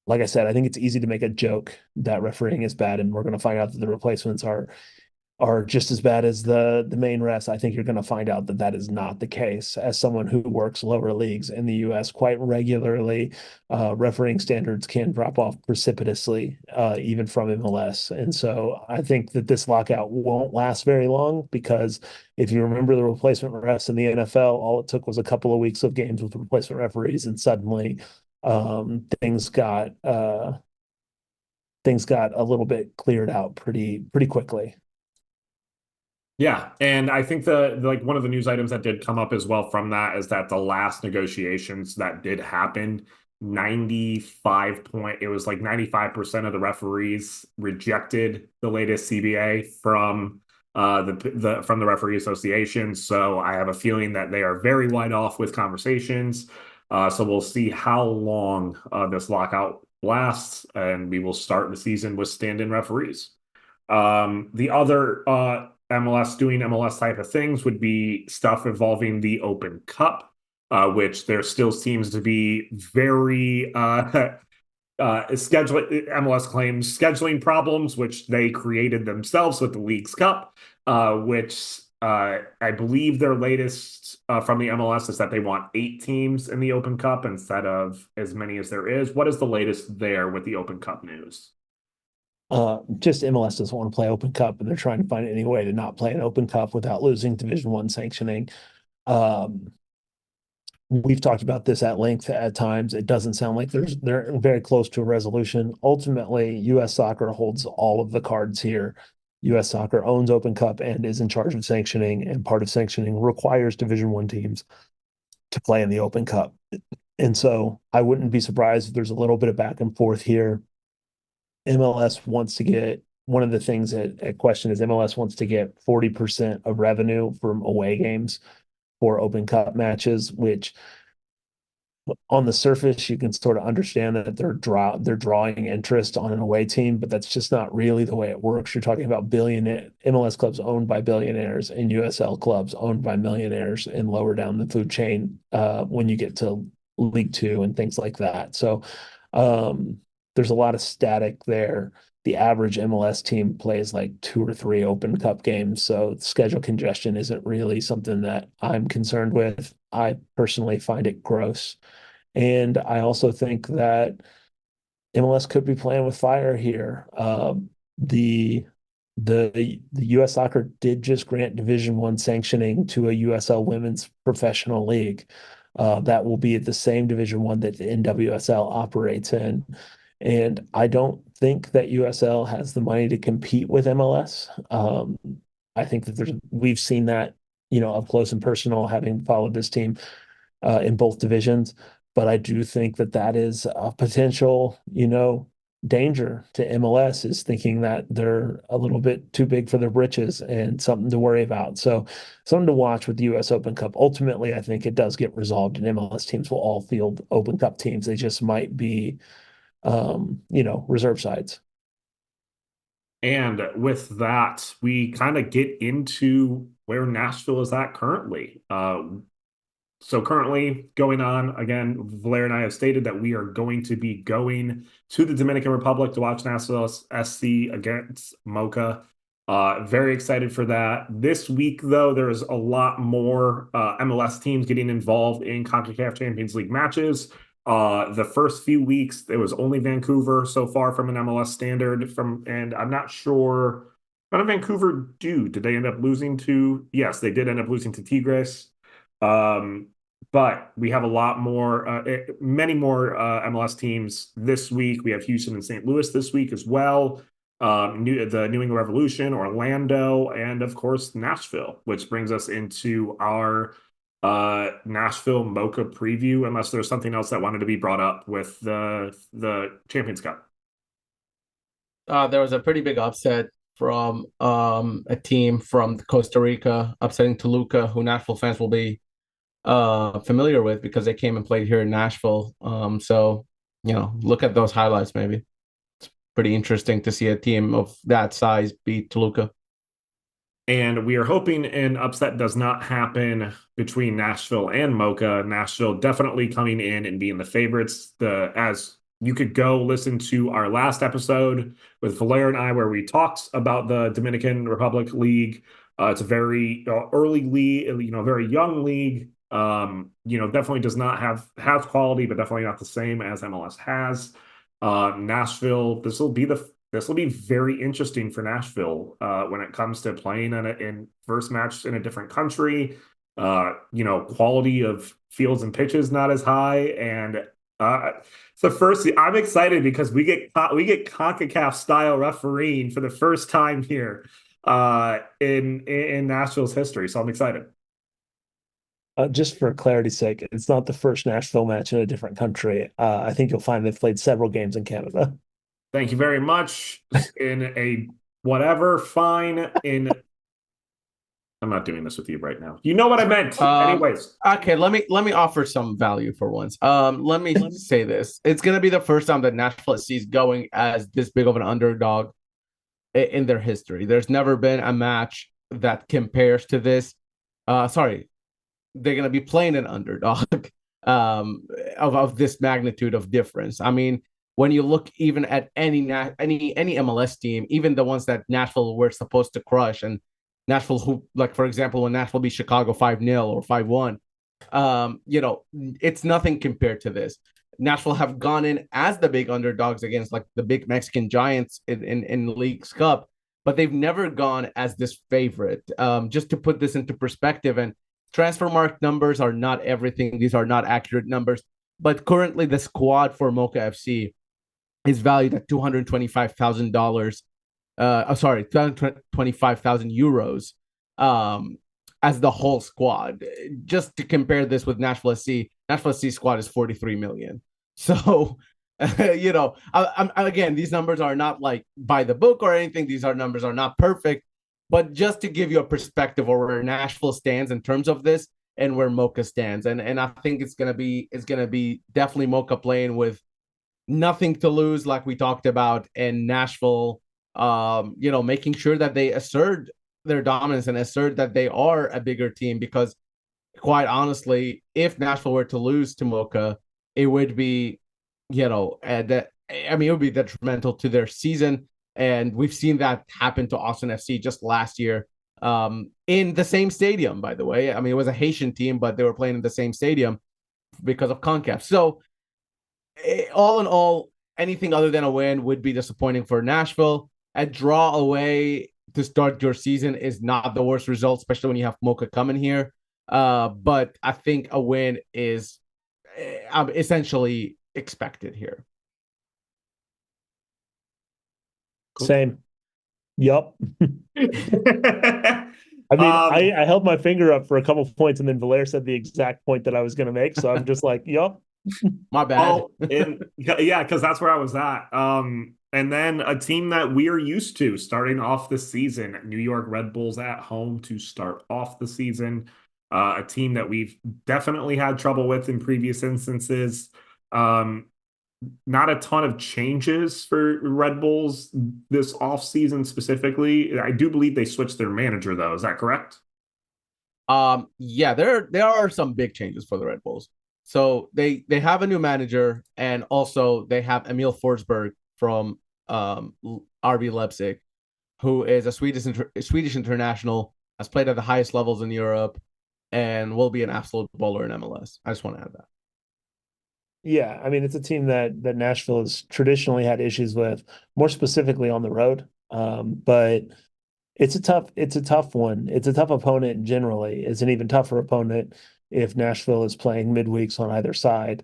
like I said, I think it's easy to make a joke that refereeing is bad, and we're going to find out that the replacements are just as bad as the main refs. I think you're going to find out that that is not the case. As someone who works lower leagues in the U.S. quite regularly, refereeing standards can drop off precipitously, even from MLS. And so I think that this lockout won't last very long because if you remember the replacement refs in the NFL, all it took was a couple of weeks of games with replacement referees, and suddenly things got a little bit cleared out pretty quickly. Yeah, and I think like one of the news items that did come up as well from that is that the last negotiations that did happen, 95% of the referees rejected the latest CBA from the referee association. So I have a feeling that they are very wide off with conversations. So we'll see how long this lockout lasts, and we will start the season with stand-in referees. The other MLS doing MLS type of things would be stuff involving the Open Cup, which there still seems to be very scheduling. MLS claims scheduling problems, which they created themselves with the League's Cup, which I believe their latest from the MLS is that they want 8 teams in the Open Cup instead of as many as there is. What is the latest there with the Open Cup news? Just MLS doesn't want to play Open Cup, and they're trying to find any way to not play an Open Cup without losing Division One sanctioning. Um, we've talked about this at length at times. It doesn't sound like they're very close to a resolution. Ultimately, U.S. Soccer holds all of the cards here. U.S. Soccer owns Open Cup and is in charge of sanctioning, and part of sanctioning requires Division One teams to play in the Open Cup. And so I wouldn't be surprised if there's a little bit of back and forth here. MLS wants to get one of the things at question is MLS wants to get 40% of revenue from away games for Open Cup matches, which on the surface you can sort of understand that they're drawing interest on an away team, but that's just not really the way it works. You're talking about billionaire MLS clubs owned by billionaires and USL clubs owned by millionaires and lower down the food chain when you get to League Two and things like that. So there's a lot of static there. The average MLS team plays like 2 or 3 Open Cup games, so schedule congestion isn't really something that I'm concerned with. I personally find it gross. And I also think that MLS could be playing with fire here. The the U.S. Soccer did just grant Division One sanctioning to a USL Women's Professional League. That will be at the same Division One that the NWSL operates in. And I don't think that USL has the money to compete with MLS. I think that we've seen that, up close and personal, having followed this team in both divisions. But I do think that that is a potential, danger to MLS is thinking that they're a little bit too big for their britches and something to worry about. So something to watch with the U.S. Open Cup. Ultimately, I think it does get resolved and MLS teams will all field Open Cup teams. They just might be reserve sides. And with that, we kind of get into where Nashville is at currently. So currently going on, again, Valaire and I have stated that we are going to be going to the Dominican Republic to watch Nashville SC against Mocha. Very excited for that. This week, though, there is a lot more MLS teams getting involved in CONCACAF Champions League matches. The first few weeks, it was only Vancouver so far from an MLS standard. And I'm not sure. How did Vancouver do? Did they end up losing to? Yes, they did end up losing to Tigres. But we have a lot more, many more MLS teams this week. We have Houston and St. Louis this week as well. the New England Revolution, Orlando, and of course Nashville, which brings us into our Nashville Mocha preview. Unless there's something else that wanted to be brought up with the Champions Cup. There was a pretty big upset from a team from Costa Rica upsetting Toluca, who Nashville fans will be familiar with because they came and played here in Nashville. So look at those highlights maybe. It's pretty interesting to see a team of that size beat Toluca. And we are hoping an upset does not happen between Nashville and Mocha. Nashville definitely coming in and being the favorites. As you could go listen to our last episode with Valera and I, where we talked about the Dominican Republic League. It's a very early league, very young league. Definitely does not have quality, but definitely not the same as MLS has. Nashville, this will be very interesting for Nashville when it comes to playing in first match in a different country. Quality of fields and pitches not as high, and so first, I'm excited because we get CONCACAF style refereeing for the first time here in Nashville's history. So I'm excited. Just for clarity's sake, it's not the first Nashville match in a different country. I think you'll find they've played several games in Canada. Thank you very much. In a whatever, fine. I'm not doing this with you right now. You know what I meant. Anyways. Okay, let me offer some value for once. Let me say this. It's gonna be the first time that Nashville SC is going as this big of an underdog in their history. There's never been a match that compares to this. Sorry, they're gonna be playing an underdog of this magnitude of difference. I mean, when you look even at any MLS team, even the ones that Nashville were supposed to crush, and Nashville, who, like, for example, when Nashville beat Chicago 5-0 or 5-1, it's nothing compared to this. Nashville have gone in as the big underdogs against like the big Mexican giants in League's Cup, but they've never gone as this favorite. Just to put this into perspective, and transfer mark numbers are not everything. These are not accurate numbers, but currently the squad for Mocha FC is valued at $225,000. Sorry, 225,000 euros as the whole squad. Just to compare this with Nashville SC squad is 43 million. So, again, these numbers are not like by the book or anything. These numbers are not perfect, but just to give you a perspective of where Nashville stands in terms of this and where Mocha stands. And I think it's gonna be definitely Mocha playing with nothing to lose, like we talked about, and Nashville making sure that they assert their dominance and assert that they are a bigger team, because quite honestly, if Nashville were to lose to Mocha, it would be, it would be detrimental to their season. And we've seen that happen to Austin FC just last year in the same stadium, by the way. I mean, it was a Haitian team, but they were playing in the same stadium because of CONCACAF. So all in all, anything other than a win would be disappointing for Nashville. A draw away to start your season is not the worst result, especially when you have Mocha coming here. But I think a win is essentially expected here. Cool. Same. Yup. I mean, I held my finger up for a couple of points, and then Valera said the exact point that I was going to make. So I'm just like, yup. My bad. Yeah, because that's where I was at. And then a team that we're used to starting off the season, New York Red Bulls at home to start off the season. A team that we've definitely had trouble with in previous instances. Not a ton of changes for Red Bulls this offseason specifically. I do believe they switched their manager, though. Is that correct? Yeah, there are some big changes for the Red Bulls. So they have a new manager, and also they have Emil Forsberg from RB Leipzig, who is a Swedish international, has played at the highest levels in Europe, and will be an absolute bowler in MLS. I just want to add that. Yeah, I mean, it's a team that Nashville has traditionally had issues with, more specifically on the road. But it's a tough one. It's a tough opponent generally. It's an even tougher opponent if Nashville is playing midweeks on either side.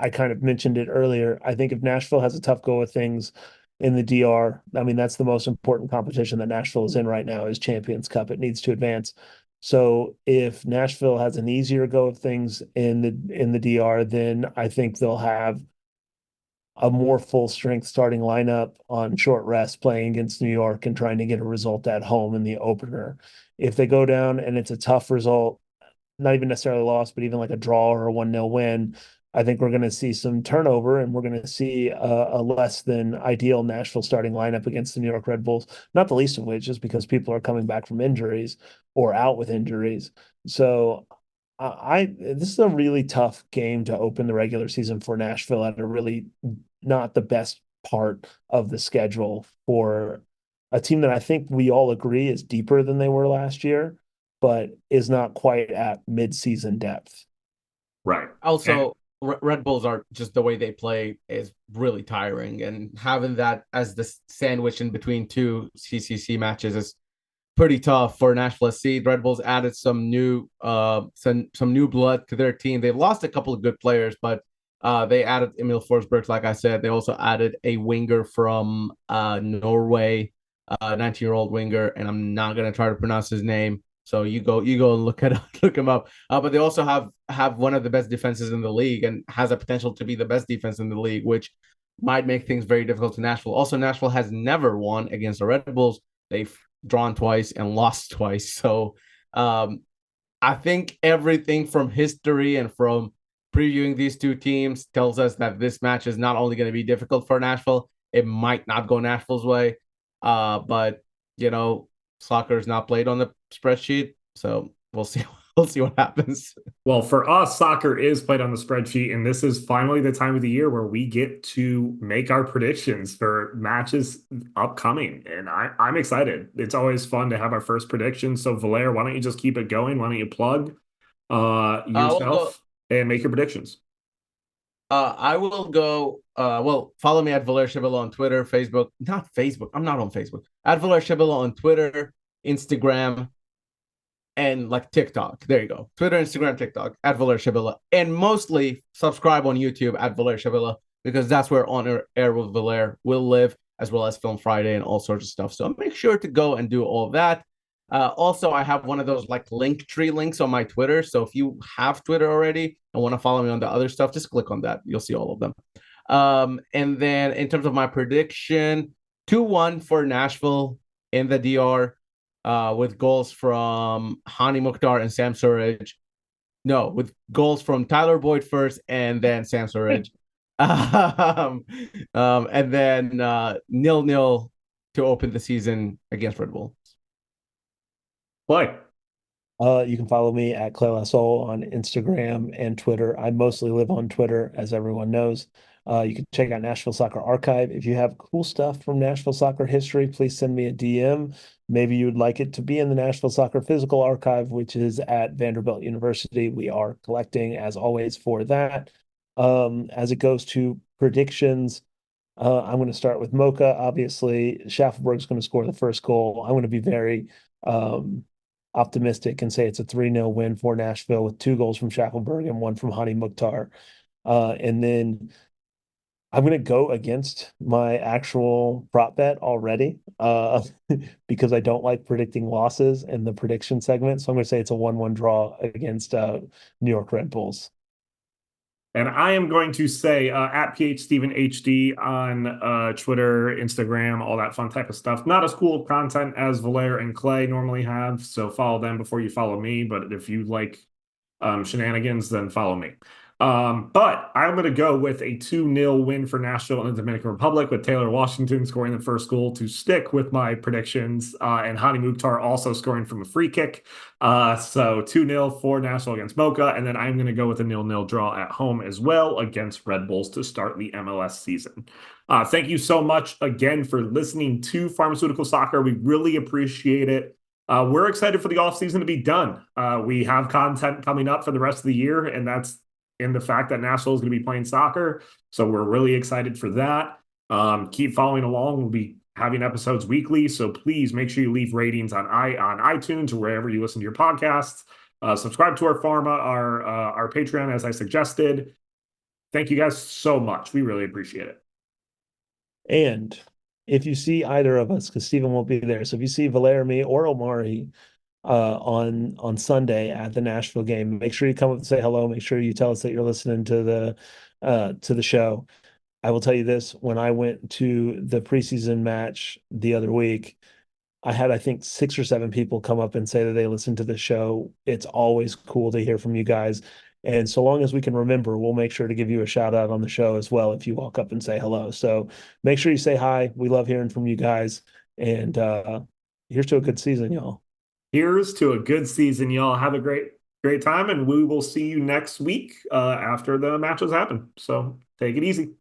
I kind of mentioned it earlier. I think if Nashville has a tough go of things in the DR, I mean, that's the most important competition that Nashville is in right now is Champions Cup. It needs to advance. So if Nashville has an easier go of things in the DR, then I think they'll have a more full strength starting lineup on short rest playing against New York and trying to get a result at home in the opener. If they go down and it's a tough result, not even necessarily a loss, but even like a draw or a 1-0 win, I think we're going to see some turnover and we're going to see a less than ideal Nashville starting lineup against the New York Red Bulls, not the least of which is because people are coming back from injuries or out with injuries. So this is a really tough game to open the regular season for Nashville at a really not the best part of the schedule for a team that I think we all agree is deeper than they were last year, but is not quite at mid-season depth. Right. Also, Red Bulls are just the way they play is really tiring, and having that as the sandwich in between two CCC matches is pretty tough for Nashville SC. Red Bulls added some new some new blood to their team. They lost a couple of good players, but they added Emil Forsberg, like I said. They also added a winger from Norway, 19-year-old winger, and I'm not gonna try to pronounce his name. So you go and look him up. But they also have one of the best defenses in the league and has a potential to be the best defense in the league, which might make things very difficult to Nashville. Also, Nashville has never won against the Red Bulls. They've drawn twice and lost twice. So I think everything from history and from previewing these two teams tells us that this match is not only going to be difficult for Nashville, it might not go Nashville's way. But you know, soccer is not played on the spreadsheet, so we'll see. We'll see what happens. Well, for us, soccer is played on the spreadsheet, and this is finally the time of the year where we get to make our predictions for matches upcoming. And I'm excited. It's always fun to have our first predictions. So, Valère, why don't you just keep it going? Why don't you plug yourself and make your predictions? I will go. Well, follow me at Valère Shibilla on Twitter, Facebook. Not Facebook. I'm not on Facebook. At Valère Shibilla on Twitter, Instagram, and like TikTok. There you go. Twitter, Instagram, TikTok at Valère Shibilla. And mostly subscribe on YouTube at Valère Shibilla because that's where On Air with Valère will live, as well as Film Friday and all sorts of stuff. So make sure to go and do all that. Also, I have one of those like link tree links on my Twitter. So if you have Twitter already and want to follow me on the other stuff, just click on that. You'll see all of them. And then in terms of my prediction, 2-1 for Nashville in the DR with goals from Hani Mukhtar and Sam Surridge. No, with goals from Tyler Boyd first and then Sam Surridge. And then 0-0 to open the season against Red Bull. Play. You can follow me at Clay Lasol on Instagram and Twitter. I mostly live on Twitter, as everyone knows. You can check out Nashville Soccer Archive. If you have cool stuff from Nashville soccer history, please send me a DM. Maybe you would like it to be in the Nashville Soccer Physical Archive, which is at Vanderbilt University. We are collecting, as always, for that. As it goes to predictions, I'm going to start with Mocha. Obviously, Schaffelberg's going to score the first goal. I'm going to be very optimistic and say it's a 3-0 win for Nashville with 2 goals from Schaffelberg and 1 from Hani Mukhtar. And then I'm going to go against my actual prop bet already because I don't like predicting losses in the prediction segment. So I'm going to say it's a 1-1 draw against New York Red Bulls. And I am going to say at PHStephenHD on Twitter, Instagram, all that fun type of stuff. Not as cool content as Valère and Clay normally have. So follow them before you follow me. But if you like shenanigans, then follow me. But I'm going to go with a 2-0 win for Nashville and the Dominican Republic with Taylor Washington scoring the first goal to stick with my predictions and Hani Mukhtar also scoring from a free kick. So 2-0 for Nashville against Mocha. And then I'm going to go with a 0-0 draw at home as well against Red Bulls to start the MLS season. Thank you so much again for listening to Pharmaceutical Soccer. We really appreciate it. We're excited for the offseason to be done. We have content coming up for the rest of the year, and that's in the fact that Nashville is going to be playing soccer. So we're really excited for that. Keep following along. We'll be having episodes weekly. So please make sure you leave ratings on iTunes or wherever you listen to your podcasts. Subscribe to our Pharma, our Patreon, as I suggested. Thank you guys so much. We really appreciate it. And if you see either of us, because Stephen won't be there, so if you see Valer, me, or Omari on Sunday at the Nashville game, make sure you come up and say hello. Make sure you tell us that you're listening to the show. I will tell you this: when I went to the preseason match the other week, I had, I think, 6 or 7 people come up and say that they listen to the show. It's always cool to hear from you guys. And so long as we can remember, we'll make sure to give you a shout out on the show as well if you walk up and say hello. So make sure you say hi. We love hearing from you guys. And here's to a good season, y'all. Here's to a good season, y'all. Have a great time, and we will see you next week after the matches happen. So take it easy.